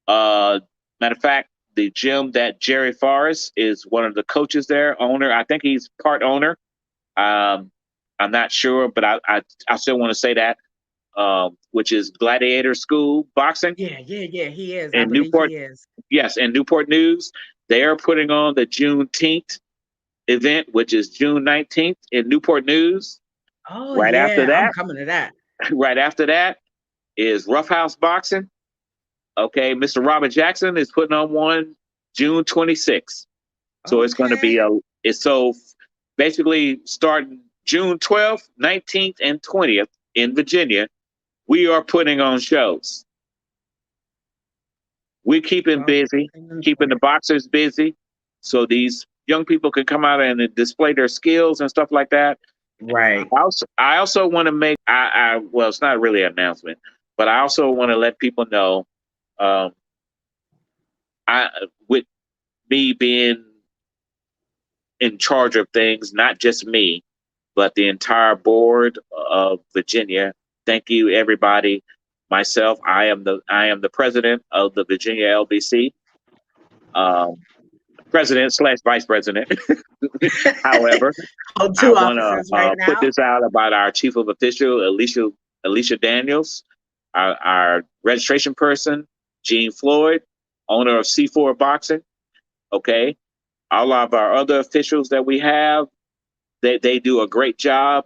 Uh Matter of fact, the gym that Jerry Forrest is one of the coaches there, owner. I think he's part owner. Um, I'm not sure, but I still want to say that. Which is Gladiator School Boxing Yeah. He is. I in believe Newport. he is. Yes, in Newport News. They are putting on the Juneteenth event, which is June 19th in Newport News. Oh Right after yeah, I'm that, coming to that. right after that is Rough House Boxing. Okay, Mr. Robert Jackson is putting on one June 26th. So it's going to be Okay. it's so basically starting June 12th, 19th, and 20th in Virginia, we are putting on shows. We're keeping 12, busy, 13, and keeping the 20. boxers busy, so these young people can come out and display their skills and stuff like that. Right. I also want to make well, it's not really an announcement, but I also want to let people know, um, I with me being in charge of things, not just me, but the entire board of Virginia. Thank you, everybody. Myself, I am the president of the Virginia LBC, um, president slash vice president. However, Oh, I two want offices to right put now. this out about our chief of official, Alicia Daniels, our registration person, Gene Floyd, owner of C4 Boxing. Okay, all of our other officials that we have, they do a great job.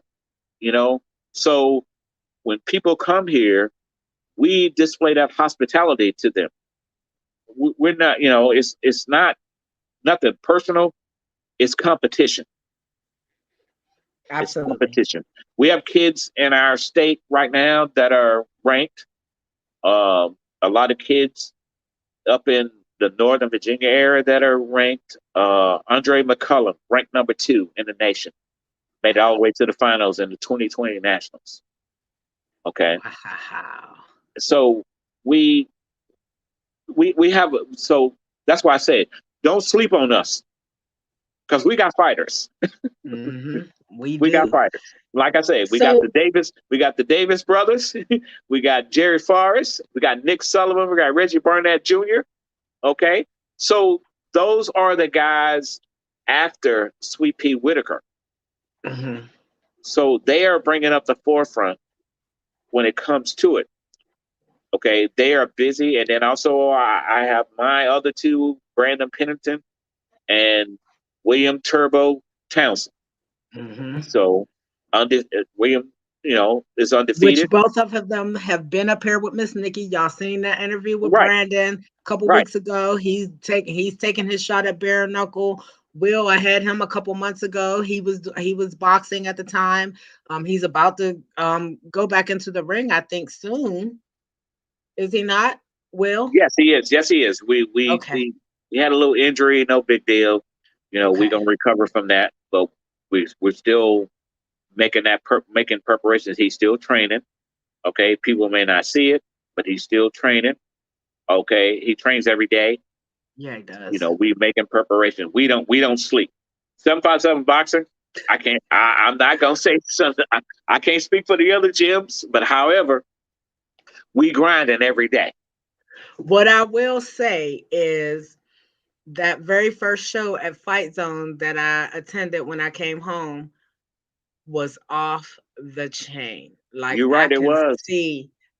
You know, so when people come here, we display that hospitality to them. We're not, it's not nothing personal. It's competition. It's Absolutely. competition. We have kids in our state right now that are ranked. A lot of kids up in the Northern Virginia area that are ranked. Andre McCullum, ranked number 2 in the nation, made it all the way to the finals in the 2020 Nationals. Okay, Wow. so we we have so that's why I say don't sleep on us because we got fighters. We We got do. fighters. Like I said, So we got the Davis brothers, we got Jerry Forrest, we got Nick Sullivan, we got Reggie Barnett Jr. Okay, so those are the guys after Sweet Pea Whitaker. mhm. So they are bringing up the forefront when it comes to it. Okay, they are busy, and then also I have my other 2, Brandon Pennington and William Turbo Townsend. Mhm. So William, is Which undefeated. both of them have been up here with Miss Nikki. Y'all seen that interview with Right, Brandon a couple right. weeks ago. He's taking his shot at bare knuckle. Will, I had him a couple months ago. He was boxing at the time. He's about to go back into the ring, I think soon. Is he not? Will? Yes, he is. Yes, he is. Okay. We had a little injury, no big deal. We're Okay. gonna recover from that, but we're still making preparations. He's still training. Okay, people may not see it, but he's still training. Okay, he trains every day. Yeah, he does. We making preparation. We don't sleep. 757 boxing. I can't. I'm not gonna say something. I can't speak for the other gyms, but however, we grinding every day. What I will say is that very first show at Fight Zone that I attended when I came home was off the chain. Like You're right. It was.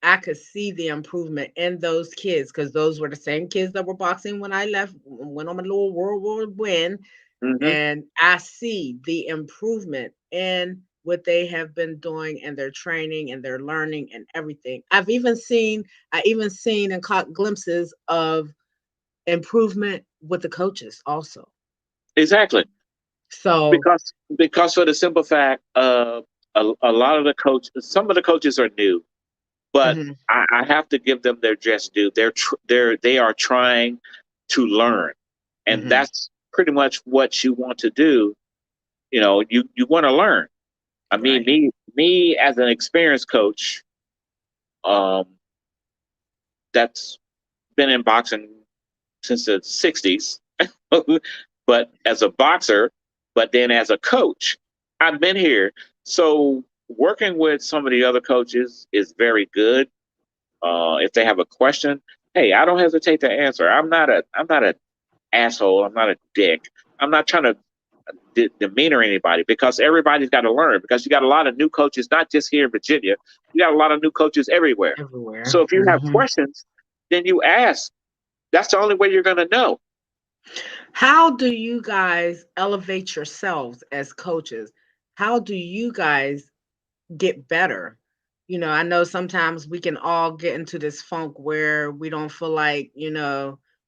I could see the improvement in those kids because those were the same kids that were boxing when I left, went on my little World War win, Hmm. and I see the improvement in what they have been doing and their training and their learning and everything. I even seen and caught glimpses of improvement with the coaches also. Exactly. So, because for the simple fact, a lot of the some of the coaches are new, but mhm, I have to give them their just due. They are trying to learn, and mhm, that's pretty much what you want to do. You want to learn. I mean, right. me as an experienced coach, um, that's been in boxing since the '60s, but as a boxer, but then as a coach, I've been here. So working with some of the other coaches is very good. If they have a question, hey, I don't hesitate to answer. I'm not a asshole. I'm not a dick. I'm not trying to demeanor anybody because everybody's got to learn. Because you got a lot of new coaches, not just here in Virginia. You got a lot of new coaches everywhere. Everywhere. So if you have Mhm. questions, then you ask. That's the only way you're going to know. How do you guys elevate yourselves as coaches? How do you guys get better? I know sometimes we can all get into this funk where we don't feel like,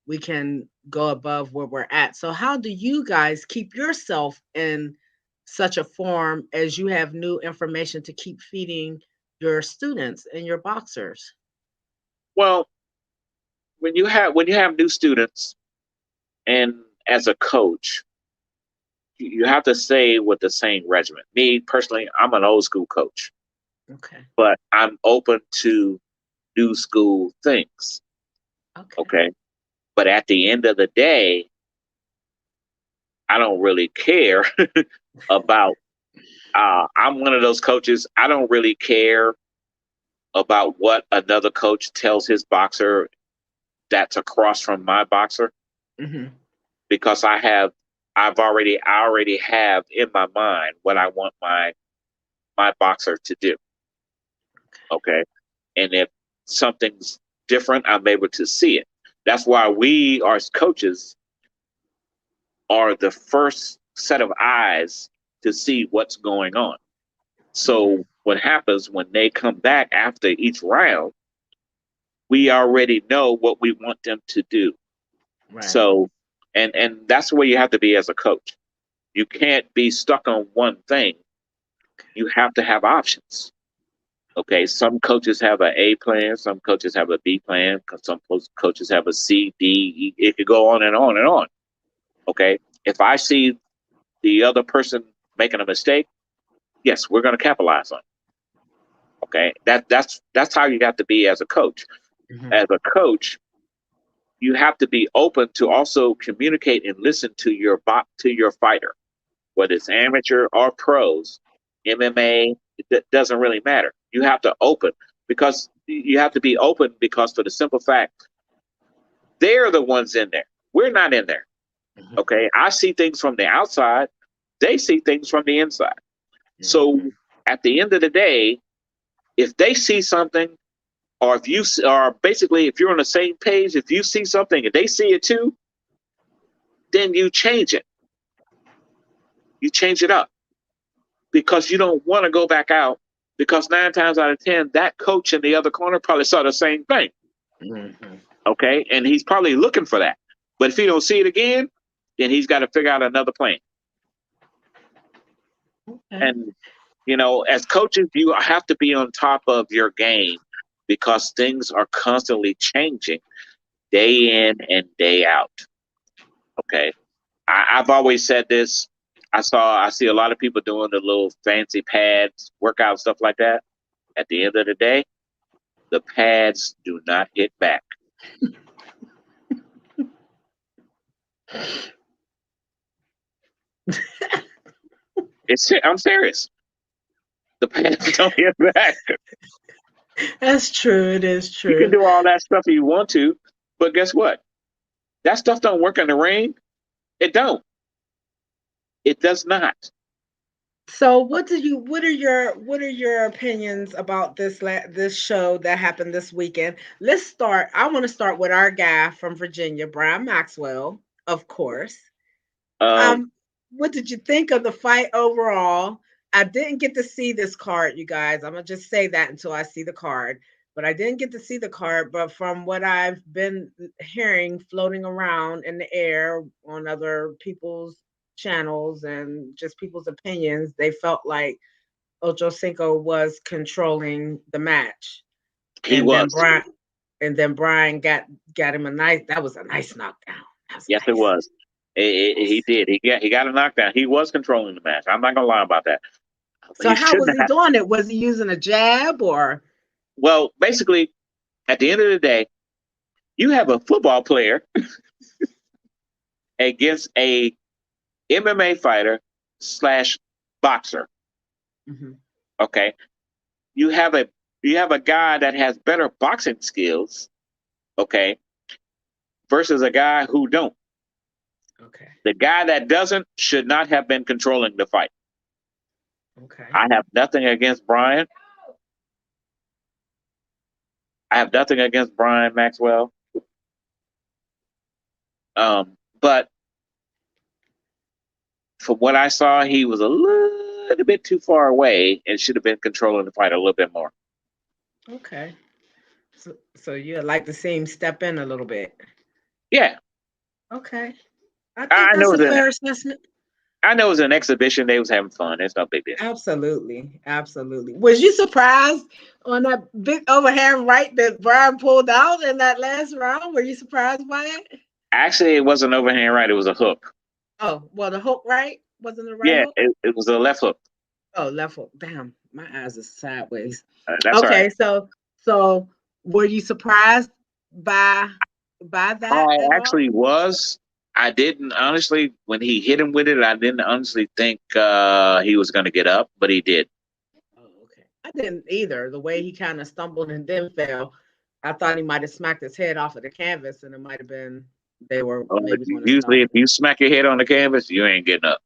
we can go above where we're at. So, how do you guys keep yourself in such a form as you have new information to keep feeding your students and your boxers? Well, when you have new students and as a coach, you have to stay with the same regimen. Me personally, I'm an old school coach, Okay. but I'm open to new school things. Okay. Okay. But at the end of the day, I don't really care about, I'm one of those coaches, I don't really care about what another coach tells his boxer that's across from my boxer Hmm. because I already have in my mind what I want my boxer to do. Okay. And if something's different, I'm able to see it. That's why we, as coaches, are the first set of eyes to see what's going on. Hmm. So what happens when they come back after each round, we already know what we want them to do. Right. So and that's where you have to be as a coach. You can't be stuck on one thing. You have to have options. Okay, some coaches have an A plan, some coaches have a B plan, some coaches have a C, D. It could go on and on and on. Okay, if I see the other person making a mistake, yes, we're going to capitalize on it. Okay, that's how you have to be as a coach. Hmm. As a coach, you have to be open to also communicate and listen to your fighter, whether it's amateur or pros, MMA. It doesn't really matter. You have to open because you have to be open because for the simple fact they're the ones in there. We're not in there. Hmm. Okay, I see things from the outside. They see things from the inside. So Hmm. at the end of the day, if they see something, or if you or basically if you're on the same page, if you see something and they see it too, then you change it. You change it up because you don't want to go back out because 9 times out of 10, that coach in the other corner probably saw the same thing. Hmm. Okay. And he's probably looking for that. But if he don't see it again, then he's got to figure out another plan. Okay. And, as coaches, you have to be on top of your game because things are constantly changing day in and day out. Okay. I've always said this. I see a lot of people doing the little fancy pads, workout stuff like that. At the end of the day, the pads do not hit back. I'm serious. The pads don't hit back. That's true. It is You can true. do all that stuff if you want to, but guess what? That stuff don't work in the ring. It don't. It does not. So, what are your opinions about this show that happened this weekend? Let's start. I want to start with our guy from Virginia, Brian Maxwell, of course. Um, Um, what did you think of the fight overall? I didn't get to see this card, you guys. I'm gonna just say that until I see the card. But I didn't get to see the card. But from what I've been hearing floating around in the air on other people's channels and just people's opinions, they felt like Ocho Cinco was controlling the match. He And then was. Brian got him a nice, that was a nice knockdown. That was Yes, it nice. was. He did. He got a knockdown. He was controlling the match. I'm not gonna lie about that. So He how was shouldn't he have. doing it? Was he using a jab or? Well, basically, at the end of the day, you have a football player against a MMA fighter slash boxer. Mm-hmm. Okay, you have a guy that has better boxing skills. Okay, versus a guy who don't. Okay. The guy that doesn't should not have been controlling the fight. Okay. I have nothing against Brian. I have nothing against Brian Maxwell. But from what I saw, he was a little bit too far away and should have been controlling the fight a little bit more. Okay. So you'd like to see him step in a little bit. Yeah. Okay. I think I know that's it a was an fair assessment. I know it was an exhibition. They was having fun. It's no big deal. Absolutely. Absolutely. Was you surprised on that big overhand right that Brian pulled out in that last round? Were you surprised by it? Actually, it wasn't overhand right. It was a hook. Oh, well, the hook right? Wasn't the right Yeah, hook? it was a left hook. Oh, left hook. Damn, my eyes are sideways. That's all right. Okay, so were you surprised by that I at all? actually was. I didn't honestly when he hit him with it. I didn't honestly think he was going to get up, but he did. Oh, okay. I didn't either. The way he kind of stumbled and then fell, I thought he might have smacked his head off of the canvas, and it might have been they were maybe going to Usually, start. if you smack your head on the canvas, you ain't getting up.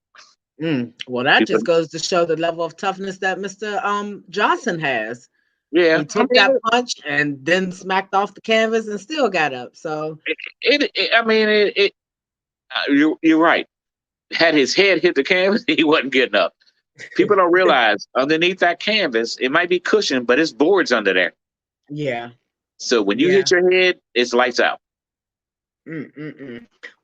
Well, that People, just goes to show the level of toughness that Mr. Johnson has. yeah, He I took mean, that punch and then smacked off the canvas and still got up. So I mean, you're right. Had his head hit the canvas, he wasn't getting up. People don't realize underneath that canvas, it might be cushioned, but it's boards under there. yeah, So when you yeah. hit your head, it's lights out.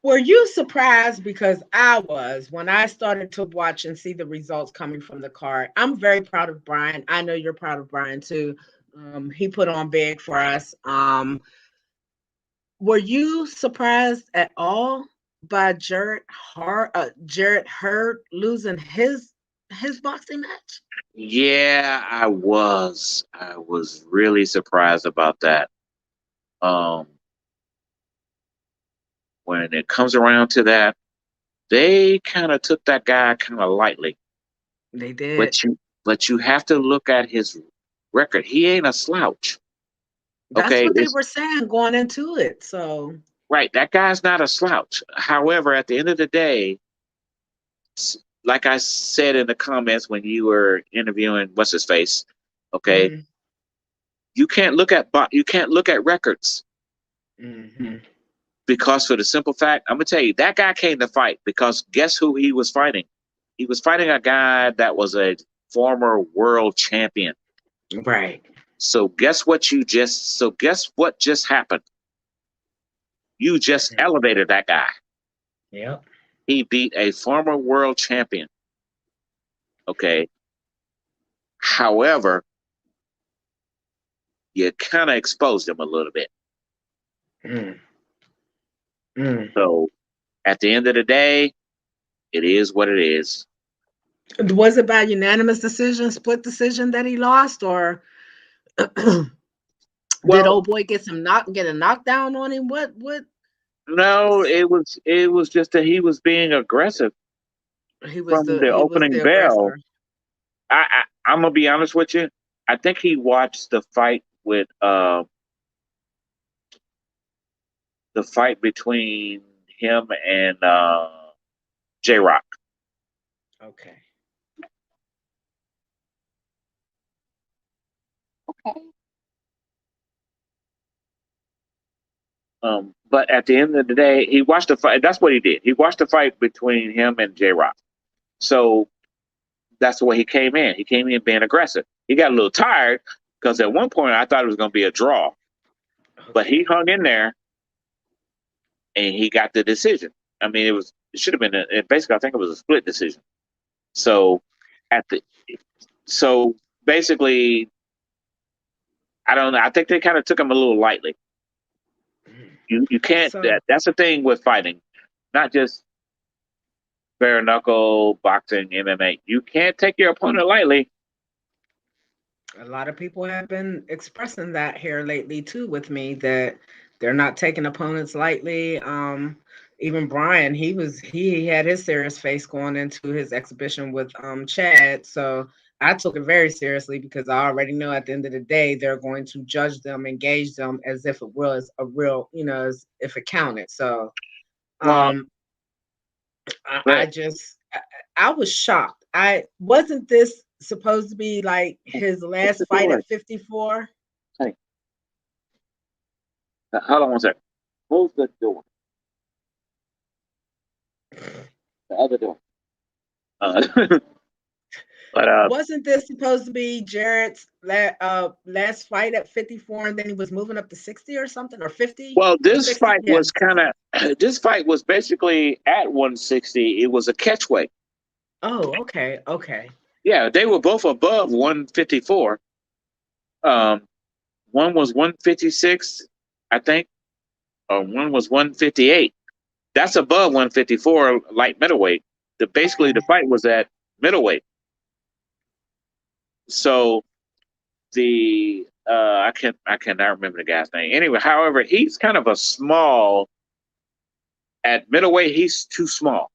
Were you surprised? Because I was when I started to watch and see the results coming from the card. I'm very proud of Brian. I know you're proud of Brian too. He put on big for us. Were you surprised at all by Jarrett Hurd losing his boxing match? Yeah, I was. I was really surprised about that. Um, when it comes around to that, they kind of took that guy kind of lightly. They did. But you have to look at his record. He ain't a slouch. That's Okay, what they it's were saying going into it. So right. That guy's not a slouch. However, at the end of the day, like I said in the comments when you were interviewing what's his face, okay, mhm, you can't look at records mhm. because for the simple fact, I'm gonna tell you that guy came to fight because guess who he was fighting? He was fighting a guy that was a former world champion. Right. So guess what just happened? You just elevated that guy. Yep. He beat a former world champion. Okay. However, you kind of exposed him a little bit. Mm. Mm. So at the end of the day, it is what it is. Was it by unanimous decision, split decision that he lost, or did Well, old boy get a knockdown on him? What no, it was just that he was being aggressive from the he was opening the bell. aggressor. I'm gonna be honest with you. I think he watched the fight between him and J Rock. Okay. But at the end of the day, he watched the fight. That's what he did. He watched the fight between him and J Rock. So that's the way he came in. He came in being aggressive. He got a little tired because at one point I thought it was going to be a draw, but he Okay. hung in there and he got the decision. I mean, it should have been basically I think it was a split decision. So at the so basically I don't know. I think they kind of took him a little lightly. You can't So that's the thing with fighting, not just bare knuckle boxing, MMA. You can't take your opponent lightly. a lot of people have been expressing that here lately too with me that they're not taking opponents lightly. Even Brian, he had his serious face going into his exhibition with Chad. So I took it very seriously because I already know at the end of the day they're going to judge them, engage them as if it was a real, as if it counted. So Well, um I, but I just I was shocked. I wasn't this supposed to be like his what's last the fight door? at 54? Hey, hold on one second. Close the door. The other door. Uh, but Wasn't this supposed to be Jarrett's last fight at 54 and then he was moving up to 60 or something or 50 well, or this 60? fight Yeah. was kind of this fight was basically at 160. It was a catchweight. Oh, okay. Okay. Yeah, they were both above 154. Um, one was 156, I think, or one was 158. That's above 154 light middleweight. Basically the fight was at middleweight. So I cannot remember the guy's name. Anyway, however, he's kind of a small at middleweight. He's too small.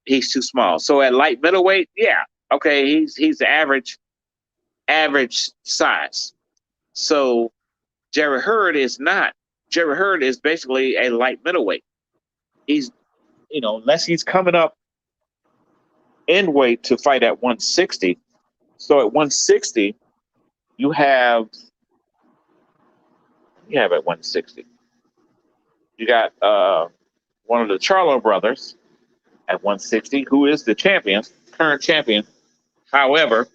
He's too small. So at light middleweight, yeah, okay, he's the average size. So Jerry Hurd is not. Jerry Hurd is basically a light middleweight. He's unless he's coming up in weight to fight at 160. So at 160, you have at 160. You got one of the Charlo brothers at 160, who is the champion, current champion. However,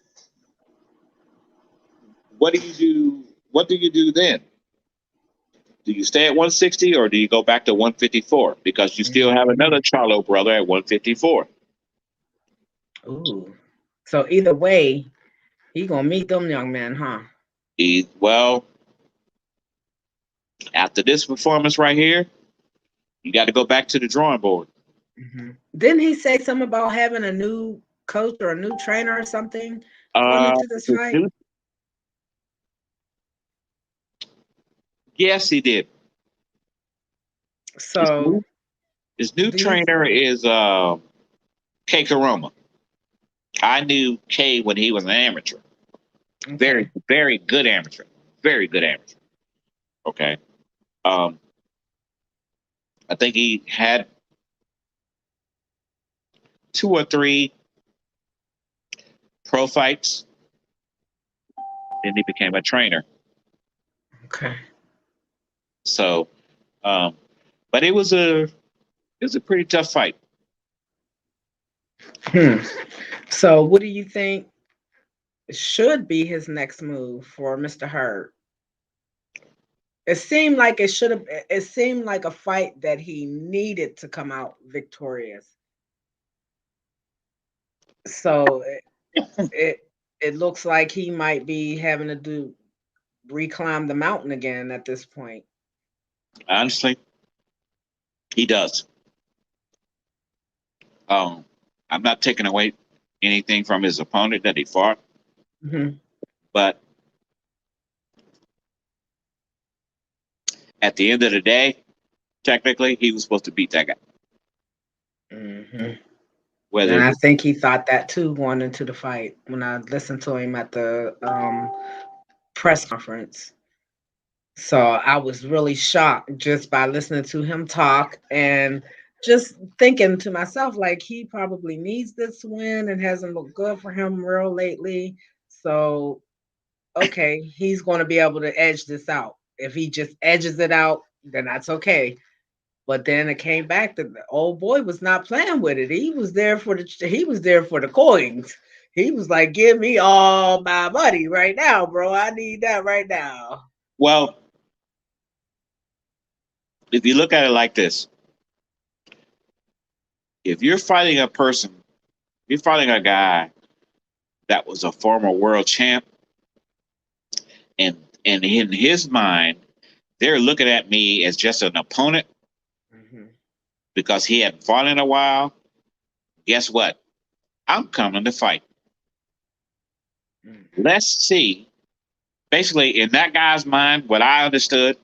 what do you do? What do you do then? Do you stay at 160 or do you go back to 154? Because you still have Mhm. another Charlo brother at 154. Ooh. So either way, he gonna meet them young men, huh? Well, after this performance right here, you got to go back to the drawing board. Didn't he say something about having a new coach or a new trainer or something going Uh, into this fight? yes, he did. His So new, his new do you trainer is Kay Karoma. I knew Kay when he was an amateur. okay. Very, very good amateur. Very good amateur. Okay. Um, I think he had 2 or 3 pro fights. Then he became a trainer. Okay. So, but it was a pretty tough fight. Hmm. So what do you think should be his next move for Mr. Hurd? It seemed like it seemed like a fight that he needed to come out victorious. So it looks like he might be having to reclimb the mountain again at this point. Honestly, he does. Um, I'm not taking away anything from his opponent that he fought, Mhm. but at the end of the day, technically, he was supposed to beat that guy. Mhm. Whether And it I was, think he thought that too going into the fight when I listened to him at the press conference. So I was really shocked just by listening to him talk and just thinking to myself, like, he probably needs this win and hasn't looked good for him real lately. So, okay, he's going to be able to edge this out. If he just edges it out, then that's okay. But then it came back that the old boy was not playing with it. He was there for the coins. He was like, "Give me all my money right now, bro. I need that right now." well, if you look at it like this, If you're fighting a person, you're fighting a guy that was a former world champ, and in his mind, they're looking at me as just an opponent because he hadn't fought in a while. Guess what? I'm coming to fight. Let's see. Basically, in that guy's mind, what I understood,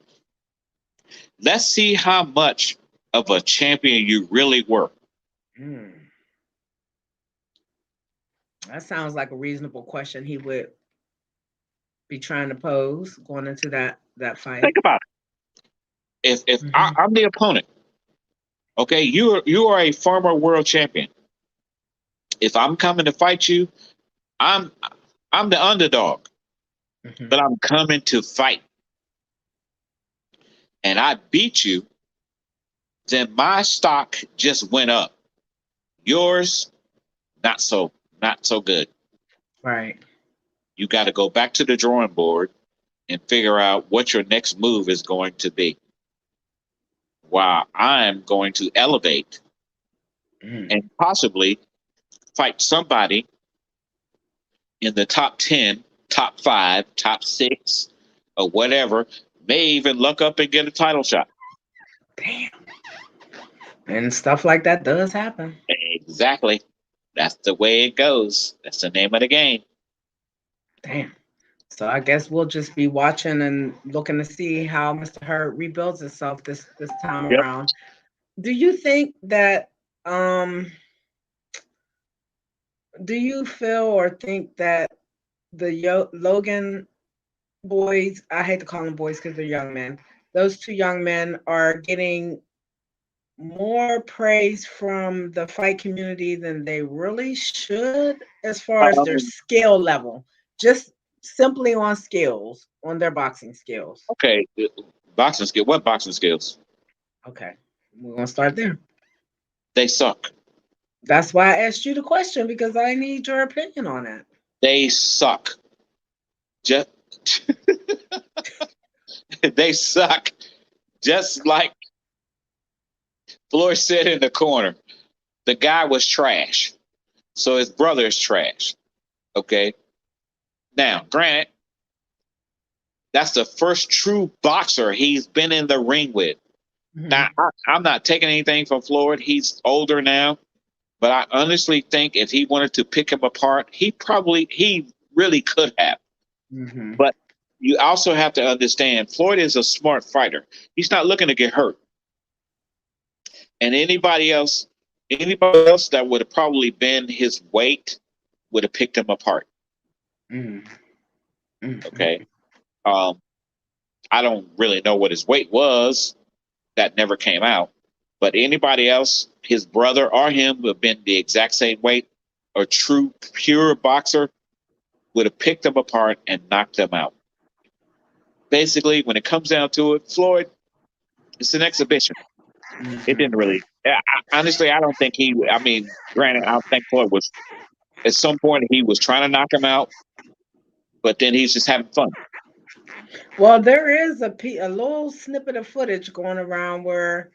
let's see how much of a champion you really were. That sounds like a reasonable question he would be trying to pose going into that fight. Think about it. If I'm the opponent, okay, you are a former world champion. If I'm coming to fight you, I'm the underdog, but I'm coming to fight, and I beat you. Then my stock just went up. Yours, not so good. Right. You got to go back to the drawing board and figure out what your next move is going to be. While I'm going to elevate and possibly fight somebody in the top 10, top 5, top 6, or whatever, may even look up and get a title shot. Damn. And stuff like that does happen. Exactly. That's the way it goes. That's the name of the game. Damn. So I guess we'll just be watching and looking to see how Mr. Hurd rebuilds itself this time around. Do you think that do you feel or think that the Logan boys, I hate to call them boys because they're young men, those two young men are getting more praise from the fight community than they really should as far as their skill level, just simply on skills, on their boxing skills? Okay, boxing skill. What boxing skills? Okay, we're gonna start there. They suck. That's why I asked you the question, because I need your opinion on that. They suck. Just they suck. Just like Floyd said in the corner, the guy was trash. So his brother is trash. Okay. Now, granted, that's the first true boxer he's been in the ring with. Now, I'm not taking anything from Floyd. He's older now. But I honestly think if he wanted to pick him apart, he really could have. But you also have to understand, Floyd is a smart fighter. He's not looking to get hurt. And anybody else that would have probably been his weight would have picked him apart. Okay. I don't really know what his weight was. That never came out. But anybody else, his brother or him, would have been the exact same weight. A true, pure boxer would have picked them apart and knocked them out. Basically, when it comes down to it, Floyd, it's an exhibition. It didn't really. Honestly, I don't think granted, I don't think Floyd was. At some point, he was trying to knock him out, but then he's just having fun. Well, there is a little snippet of footage going around where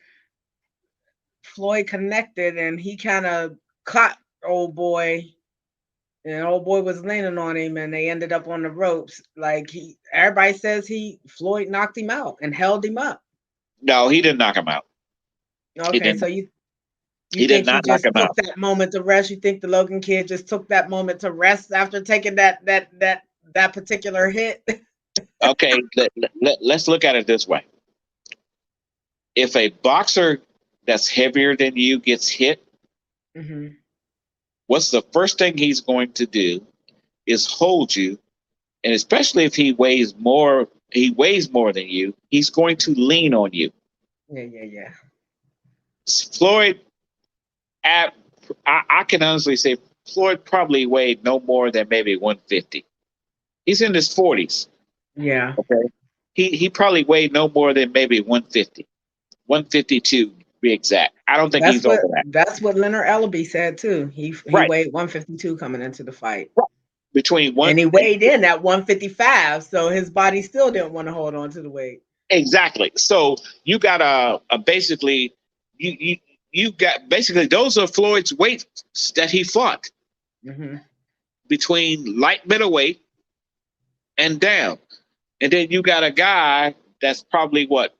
Floyd connected and he kind of caught old boy, and old boy was leaning on him, and they ended up on the ropes. Like everybody says Floyd knocked him out and held him up. No, he didn't knock him out. Okay, so you think he just took that moment to rest? You think the Logan kid just took that moment to rest after taking that particular hit? Okay, let's look at it this way. If a boxer that's heavier than you gets hit, what's the first thing he's going to do is hold you, and especially if he weighs more than you, he's going to lean on you. Yeah. Floyd, I can honestly say Floyd probably weighed no more than maybe 150. He's in his 40s. Yeah. Okay. He probably weighed no more than maybe 150, 152 to be exact. I don't think he's over that. That's what Leonard Ellaby said too. He weighed 152 coming into the fight. Between one and he weighed in at 155, so his body still didn't want to hold on to the weight. Exactly. So you got basically you you got basically those are Floyd's weights that he fought Mm-hmm. between light middleweight and down. And then you got a guy that's probably what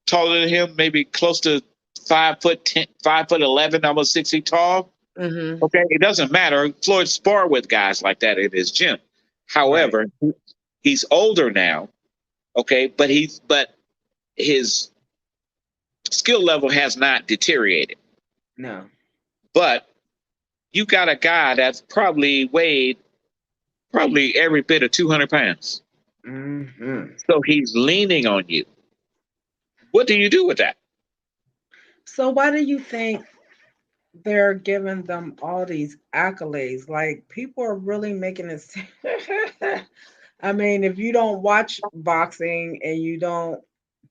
taller than him, maybe close to 5'10", 5'11", almost 6 feet tall. Mm-hmm. Okay, it doesn't matter. Floyd sparred with guys like that in his gym. Right. However, he's older now. Okay, but his skill level has not deteriorated. No. But you got a guy that's probably weighed probably every bit of 200 pounds. Mm-hmm. So he's leaning on you. What do you do with that? So why do you think they're giving them all these accolades? Like people are really making it. I mean, if you don't watch boxing and you don't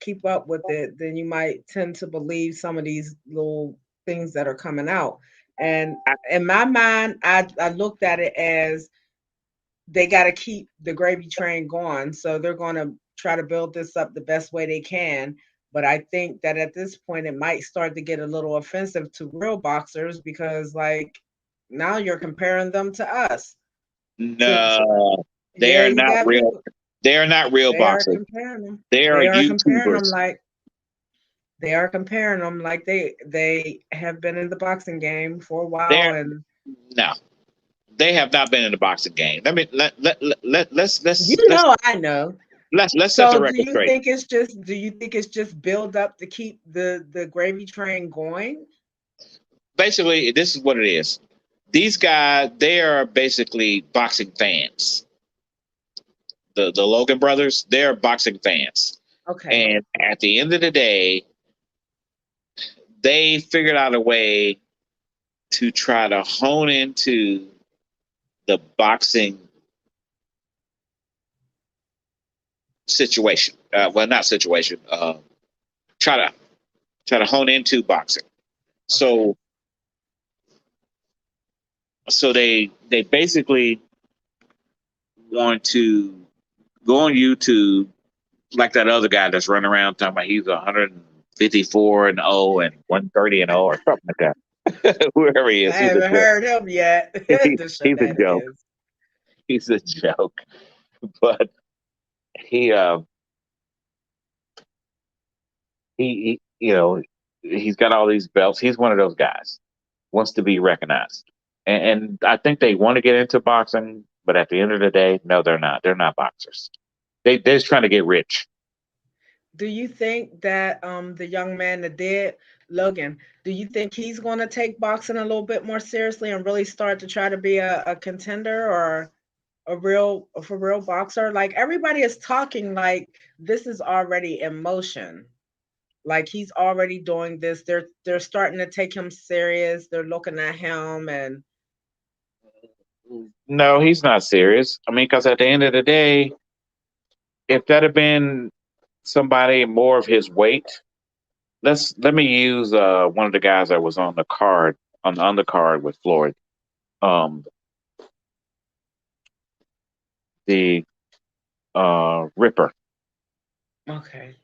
keep up with it, then you might tend to believe some of these little things that are coming out. And in my mind, I looked at it as they got to keep the gravy train going. So they're going to try to build this up the best way they can. But I think that at this point, it might start to get a little offensive to real boxers because, like, now you're comparing them to us. To No, they yeah, are you not got real. people. They are not real They are boxers. comparing them. They are They are comparing them YouTubers. like they have been in the boxing game for a while, They're and no, they have not been in the boxing game. Let me let you let's know I know. let's set the So record straight. do you think it's just build up to keep the gravy train going? Basically, this is what it is. These guys, they are basically boxing fans. The Logan brothers, they're boxing fans. Okay. And at the end of the day, they figured out a way to try to hone into the boxing situation. Well, not situation. Try to hone into boxing. Okay. So they basically want to go on YouTube like that other guy that's running around talking about he's 154 and 0 and 130 and 0 or something like that. Whoever he I is, he's a haven't joke. heard him yet. The He's a joke. shenanigans. He's a joke. But he you know he's got all these belts. He's one of those guys wants to be recognized, and I think they want to get into boxing, but at the end of the day, no, they're not. They're not boxers. They're just trying to get rich. Do you think that the young man that did Logan, do you think he's going to take boxing a little bit more seriously and really start to try to be a contender or a real for real boxer? Like everybody is talking like this is already in motion. Like he's already doing this. They're starting to take him serious. They're looking at him and No, he's not serious. I mean, because at the end of the day, if that had been somebody more of his weight, let me use one of the guys that was on the card on the undercard with Floyd. Um, the Ripper, okay.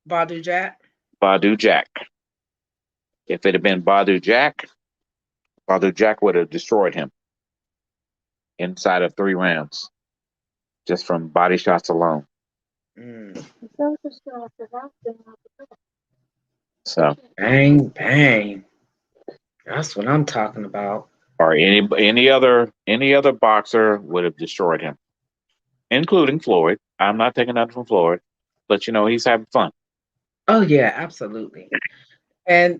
Badu Jack. Badu Jack. If it had been Badu Jack would have destroyed him inside of 3 rounds just from body shots alone. Mm. So, Bang bang. That's what I'm talking about. or any other boxer would have destroyed him, including Floyd. I'm not taking nothing from Floyd, but he's having fun. Oh yeah, absolutely. And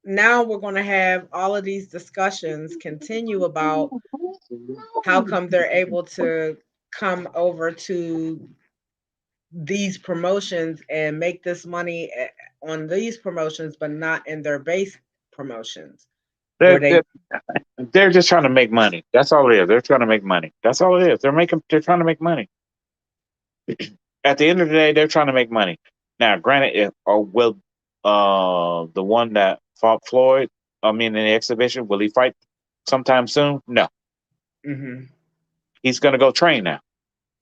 now we're going to have all of these discussions continue about how come they're able to come over to these promotions and make this money on these promotions but not in their base promotions where They're, they they're they're just trying to make money. That's all it is. They're trying to make money. That's all it is. They're trying to make money. At the end of the day, they're trying to make money. Now, granted, if or will the one that fought Floyd, I mean, in the exhibition, will he fight sometime soon? No, mhm he's going to go train now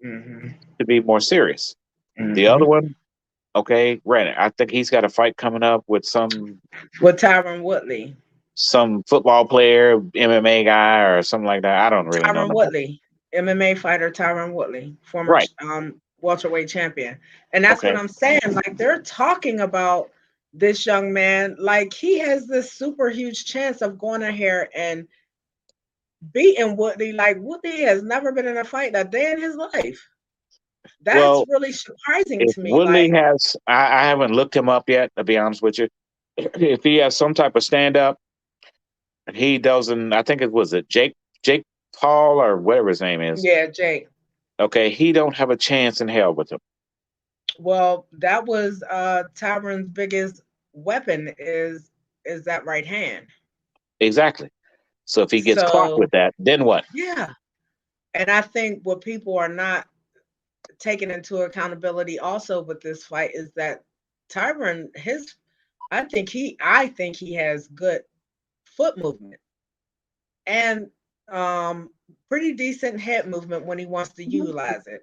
mhm to be more serious. The other mhm one, Okay, right. I think he's got a fight coming up with with Tyron Woodley. some football player, MMA guy, or something like that. I don't really know. Tyron Woodley, MMA fighter Tyron Woodley, former Right. welterweight champion. And that's what Okay. I'm saying. Like they're talking about this young man like he has this super huge chance of going in here and beating Woodley. Like Woodley has never been in a fight a day in his life. That's Well, really surprising if to me. Woodley Like, has, I haven't looked him up yet, to be honest with you. If he has some type of stand up, and he doesn't, I think it was it Jake Paul or whatever his name is. yeah, Jake. Okay, he don't have a chance in hell with him. Well, that was Tyron's biggest weapon is that right hand. Exactly. So if he gets caught So with that, then what? yeah. And I think what people are not taking into accountability also with this fight is that Tyron, his I think he has good foot movement and pretty decent head movement when he wants to utilize it.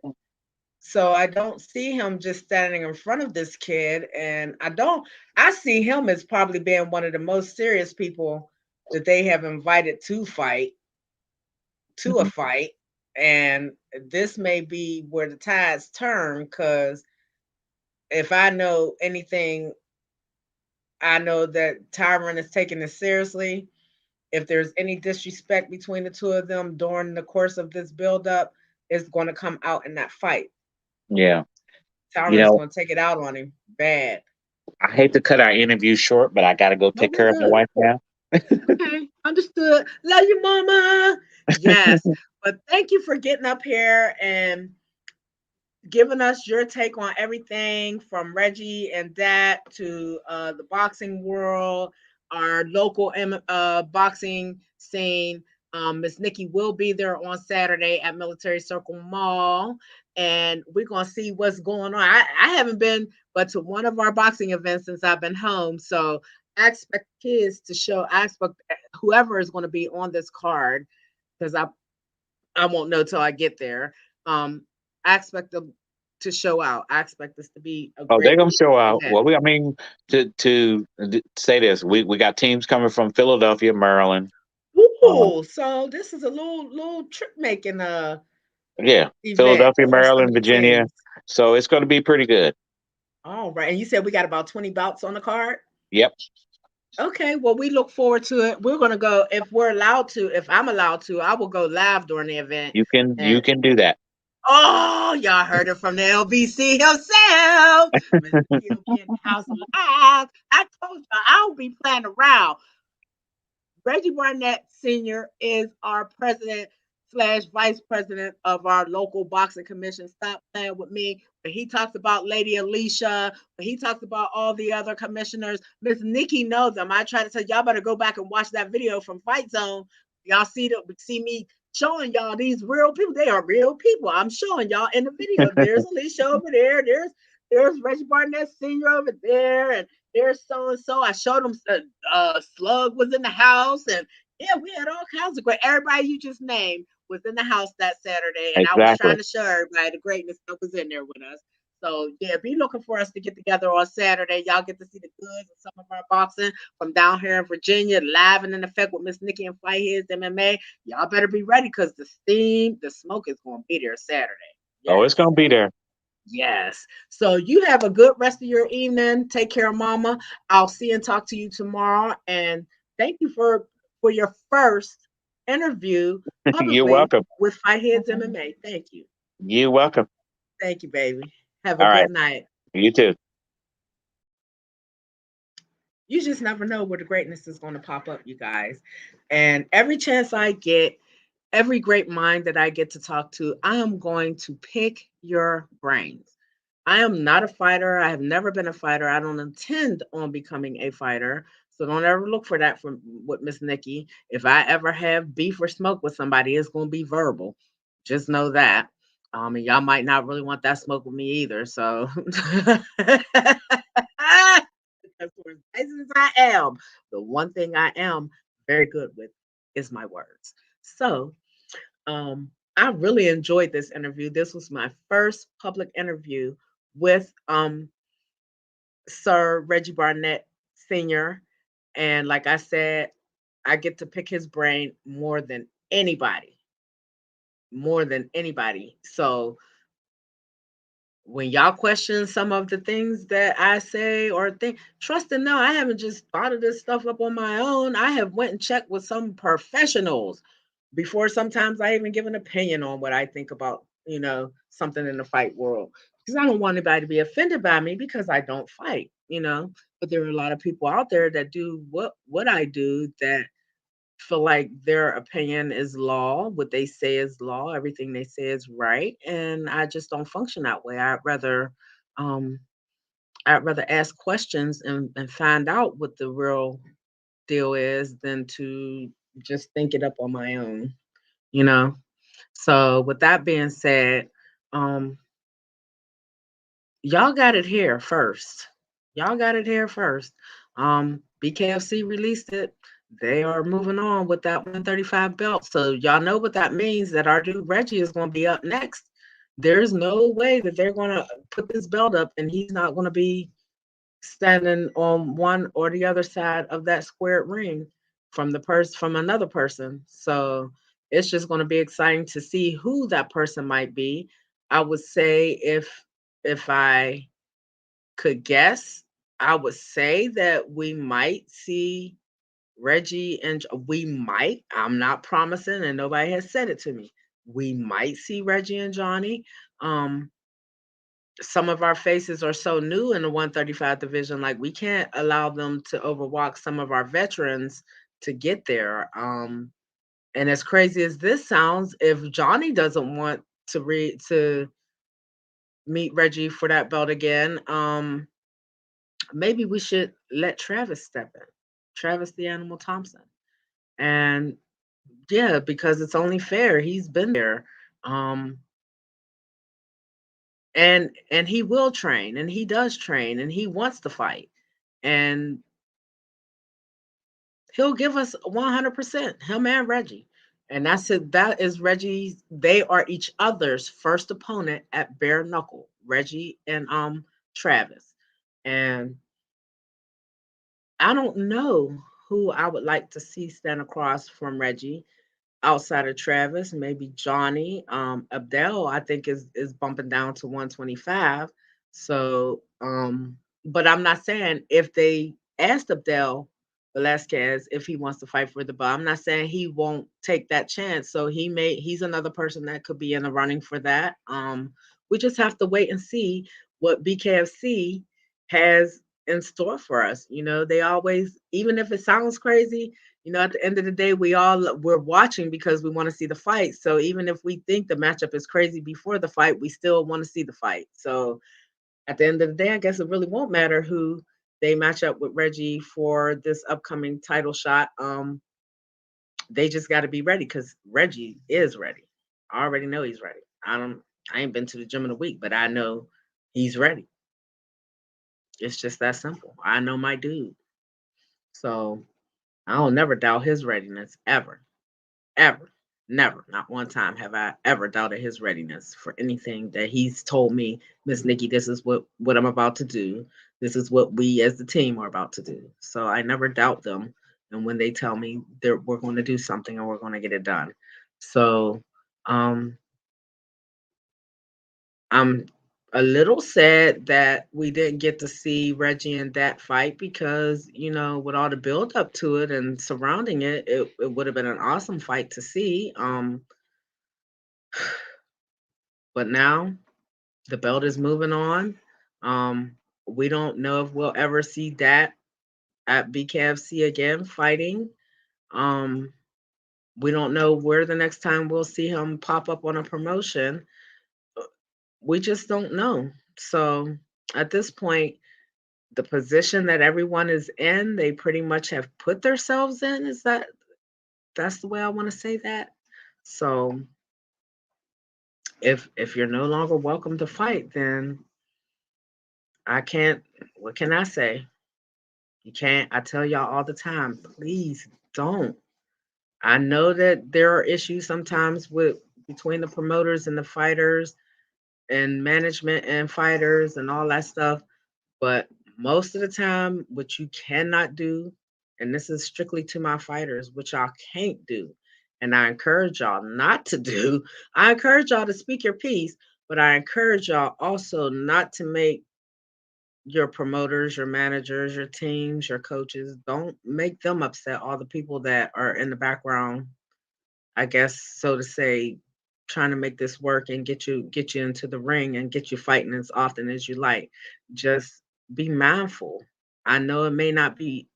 So I don't see him just standing in front of this kid. And I see him as probably being one of the most serious people that they have invited to a Mhm. fight. And this may be where the tides turn because if I know anything, I know that Tyron is taking this seriously. If there's any disrespect between the two of them during the course of this buildup, it's going to come out in that fight. Yeah. You Tyron's know, going to take it out on him bad. I hate to cut our interview short, but I got to go No, take we're care of my good. wife now. Okay, understood. Love you, mama. Yes, but thank you for getting up here and giving us your take on everything from Reggie and that to the boxing world, our local boxing scene. Miss Nikki will be there on Saturday at Military Circle Mall, and we're gonna see what's going on. I haven't been but to one of our boxing events since I've been home, so I expect kids to show. I expect whoever is going to be on this card because I won't know till I get there. I expect them to show out. I expect this to be a Oh, they're great gonna show out. event. Well, I mean, to say this, we got teams coming from Philadelphia, Maryland. Ooh, so this is a little trick making Yeah, event Philadelphia, for some Maryland, of the Virginia. teams. So it's going to be pretty good. All right, and you said we got about 20 bouts on the card. Yep, Okay, well we look forward to it. We're gonna go if we're allowed to. If I'm allowed to, I will go live during the event. you And can do that. oh, y'all heard it from the LBC himself. Miss Nikki will be in the house live. I told y'all I don't be playing around. Reggie Barnett Sr. is our president slash vice president of our local boxing commission. Stop playing with me. But he talks about Lady Alicia, but he talks about all the other commissioners. Miss Nikki knows them. I try to tell y'all better go back and watch that video from Fight Zone. Y'all see me showing y'all these real people. They are real people. I'm showing y'all in the video. There's Alicia over there. There's Reggie Barnett Sr. over there, and there's so and so. I showed them Slug was in the house, and yeah, we had all kinds of great. Everybody you just named was in the house that Saturday, and I was Exactly. trying to show everybody the greatness that was in there with us. So yeah, be looking for us to get together on Saturday. Y'all get to see the goods of some of our boxing from down here in Virginia, live and in effect with Miss Nikki and Fight Heads MMA. Y'all better be ready because the smoke is going to be there Saturday. Oh, it's Yes. going to be there. Yes. So you have a good rest of your evening. Take care, Mama. I'll see and talk to you tomorrow. And thank you for your first interview You're publicly welcome. with Fight Heads MMA. Thank you. You're welcome. Thank you, baby. Have a All right. good night. You too. You just never know where the greatness is going to pop up, you guys. And every chance I get, every great mind that I get to talk to, I am going to pick your brains. I am not a fighter. I have never been a fighter. I don't intend on becoming a fighter. So don't ever look for that from with Miss Nikki. If I ever have beef or smoke with somebody, it's going to be verbal. Just know that. And y'all might not really want that smoke with me either. So because for as nice as I am, the one thing I am very good with is my words. So I really enjoyed this interview. This was my first public interview with Sir Reggie Barnett Sr. And like I said, I get to pick his brain more than anybody. So when y'all question some of the things that I say or think, trust and know I haven't just thought of this stuff up on my own. I have went and checked with some professionals before sometimes I even give an opinion on what I think about, something in the fight world. Because I don't want anybody to be offended by me because I don't fight. But there are a lot of people out there that do what I do that feel like their opinion is law, what they say is law, everything they say is right, and I just don't function that way. Um I'd rather ask questions and find out what the real deal is than to just think it up on my own, you know. So with that being said, um y'all got it here first. Y'all got it here first. BKFC released it. They are moving on with that 135 belt. So y'all know what that means, that our dude Reggie is going to be up next. There's no way that they're going to put this belt up and he's not going to be standing on one or the other side of that squared ring from another person. So it's just going to be exciting to see who that person might be. I would say if I could guess, I would say that we might see Reggie and we might. I'm not promising, and nobody has said it to me. We might see Reggie and Johnny. Um, some of our faces are so new in the 135 division, like we can't allow them to overwalk some of our veterans to get there. And as crazy as this sounds, if Johnny doesn't want to meet Reggie for that belt again, maybe we should let Travis step in. Travis the Animal Thompson. And yeah, because it's only fair. He's been there. Um and he will train and he does train and he wants to fight. And he'll give us 100%, him and Reggie. And that's it. That is Reggie's. They are each other's first opponent at bare knuckle, Reggie and Travis. And I don't know who I would like to see stand across from Reggie outside of Travis, maybe Johnny. Abdel, I think is bumping down to 125. So, but I'm not saying if they asked Abdel Velasquez if he wants to fight for the belt, I'm not saying he won't take that chance. So he's another person that could be in the running for that. We just have to wait and see what BKFC has in store for us. They always, even if it sounds crazy, at the end of the day, we're watching because we want to see the fight. So even if we think the matchup is crazy before the fight, we still want to see the fight. So at the end of the day, I guess it really won't matter who they match up with Reggie for this upcoming title shot. They just got to be ready because Reggie is ready. I already know he's ready. I ain't been to the gym in a week, but I know he's ready. It's just that simple. I know my dude. So I'll never doubt his readiness ever. Ever. Never. Not one time have I ever doubted his readiness for anything that he's told me, Miss Nikki, this is what I'm about to do. This is what we as the team are about to do. So I never doubt them. And when they tell me we're going to do something and we're going to get it done. So um I'm a little sad that we didn't get to see Reggie in that fight because, with all the build up to it and surrounding it would have been an awesome fight to see. But now the belt is moving on. We don't know if we'll ever see that at BKFC again fighting. Um, we don't know where the next time we'll see him pop up on a promotion. We just don't know. So at this point, the position that everyone is in, they pretty much have put themselves in. That's the way I want to say that? So if you're no longer welcome to fight, then I can't. What can I say? You can't. I tell y'all all the time, please don't. I know that there are issues sometimes with between the promoters and the fighters and management and fighters and all that stuff, but Most of the time, what you cannot do, and this is strictly to my fighters, what y'all can't do, and I encourage y'all not to do, I encourage y'all to speak your piece, but I encourage y'all also not to make your promoters, your managers, your teams, your coaches, don't make them upset. All the people that are in the background, I guess, so to say, trying to make this work and get you into the ring and get you fighting as often as you like. Just be mindful. I know it may not be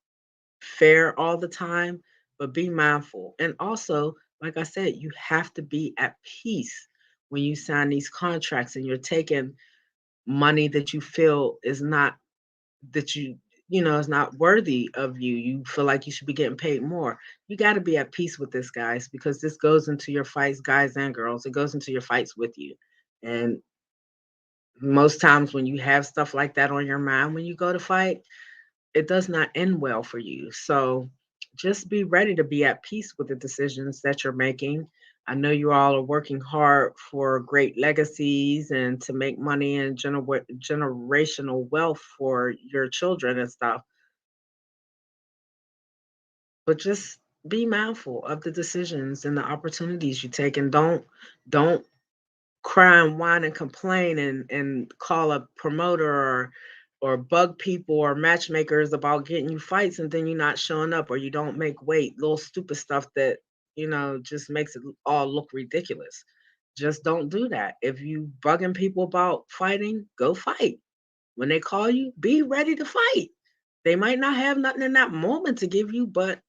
fair all the time, but be mindful. And also, like I said, you have to be at peace when you sign these contracts and you're taking money that you feel is not that you know is not worthy of you. You feel like you should be getting paid more. You got to be at peace with this, guys, because this goes into your fights, guys and girls. It goes into your fights with you. And most times when you have stuff like that on your mind when you go to fight, it does not end well for you. So just be ready to be at peace with the decisions that you're making. I know you all are working hard for great legacies and to make money and generational wealth for your children and stuff, but just be mindful of the decisions and the opportunities you take, and don't cry and whine and complain and call a promoter or bug people or matchmakers about getting you fights and then you're not showing up or you don't make weight, little stupid stuff that just makes it all look ridiculous. Just don't do that. If you bugging people about fighting, go fight. When they call you, be ready to fight. They might not have nothing in that moment to give you, but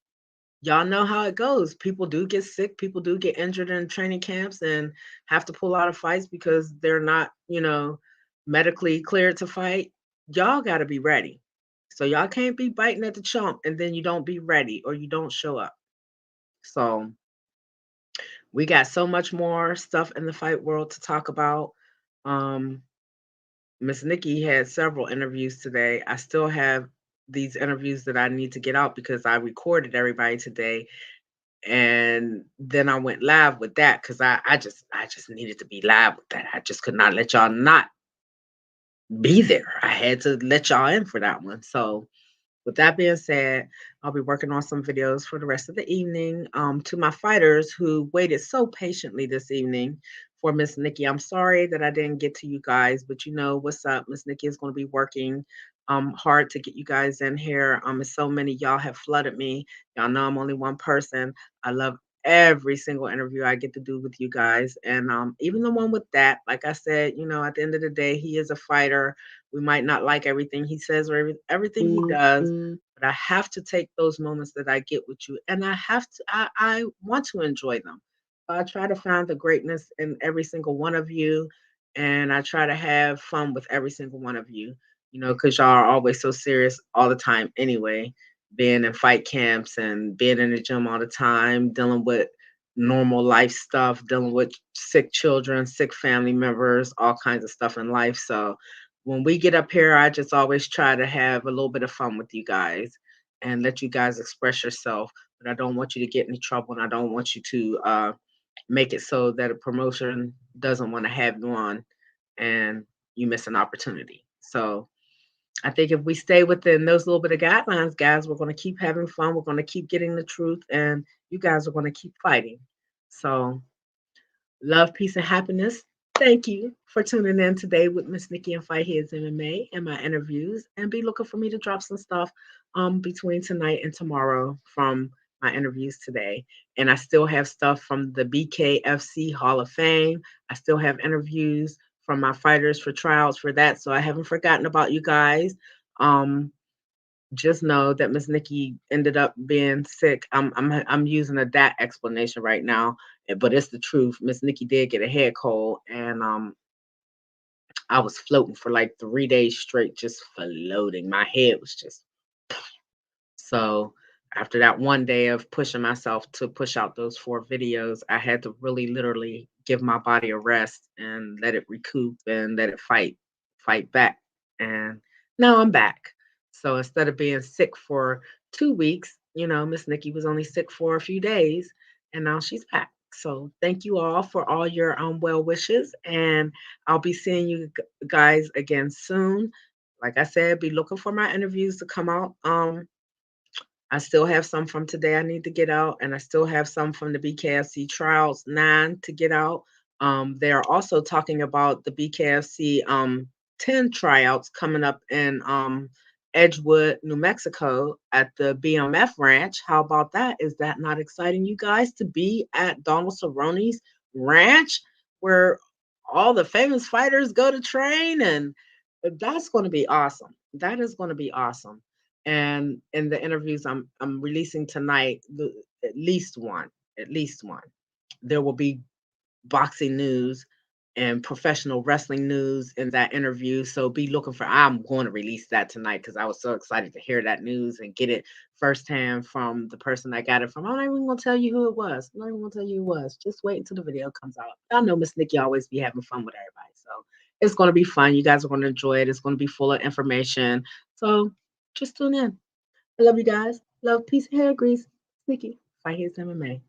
y'all know how it goes. People do get sick, people do get injured in training camps and have to pull out of fights because they're not, medically cleared to fight. Y'all got to be ready. So y'all can't be biting at the chump and then you don't be ready or you don't show up. So we got so much more stuff in the fight world to talk about. Um, Miss Nikki had several interviews today. I still have these interviews that I need to get out because I recorded everybody today and then I went live with that because I just needed to be live with that. I just could not let y'all not be there. I had to let y'all in for that one. So with that being said, I'll be working on some videos for the rest of the evening. To my fighters who waited so patiently this evening for Miss Nikki, I'm sorry that I didn't get to you guys, but you know what's up. Miss Nikki is going to be working hard to get you guys in here. And so many y'all have flooded me. Y'all know I'm only one person. I love every single interview I get to do with you guys. And even the one with that, like I said, at the end of the day, he is a fighter. We might not like everything he says or everything he does, but I have to take those moments that I get with you, and I want to enjoy them. I try to find the greatness in every single one of you, and I try to have fun with every single one of you, because y'all are always so serious all the time anyway, being in fight camps and being in the gym all the time, dealing with normal life stuff, dealing with sick children, sick family members, all kinds of stuff in life. So when we get up here, I just always try to have a little bit of fun with you guys and let you guys express yourself. But I don't want you to get in trouble, and I don't want you to make it so that a promotion doesn't want to have you on and you miss an opportunity. So I think if we stay within those little bit of guidelines, guys, we're going to keep having fun. We're going to keep getting the truth, and you guys are going to keep fighting. So love, peace, and happiness. Thank you for tuning in today with Miss Nikki and Fight Heads MMA and my interviews. And be looking for me to drop some stuff between tonight and tomorrow from my interviews today. And I still have stuff from the BKFC Hall of Fame. I still have interviews from my fighters for trials for that. So I haven't forgotten about you guys. Just know that Miss Nikki ended up being sick. I'm using a that explanation right now, but it's the truth. Miss Nikki did get a head cold, and I was floating for like 3 days straight, just floating. My head was just so. After that one day of pushing myself to push out those 4 videos, I had to really literally give my body a rest and let it recoup and let it fight back. And now I'm back. So instead of being sick for 2 weeks, Miss Nikki was only sick for a few days, and now she's back. So thank you all for all your well wishes, and I'll be seeing you guys again soon. like I said, be looking for my interviews to come out. I still have some from today I need to get out, and I still have some from the BKFC Trials 9 to get out. They are also talking about the BKFC 10 tryouts coming up in Edgewood, New Mexico at the BMF Ranch. How about that? Is that not exciting, you guys, to be at Donald Cerrone's ranch where all the famous fighters go to train? And that's going to be awesome. That is going to be awesome. And in the interviews I'm releasing tonight, at least one, there will be boxing news and professional wrestling news in that interview. So be looking for. I'm going to release that tonight because I was so excited to hear that news and get it firsthand from the person I got it from. I'm not even going to tell you who it was. I'm not even going to tell you who it was. Just wait until the video comes out. I know Miss Nikki always be having fun with everybody, so it's going to be fun. You guys are going to enjoy it. It's going to be full of information. So just tune in. I love you guys. Love, peace, and hair grease. Nikki, Fight His MMA.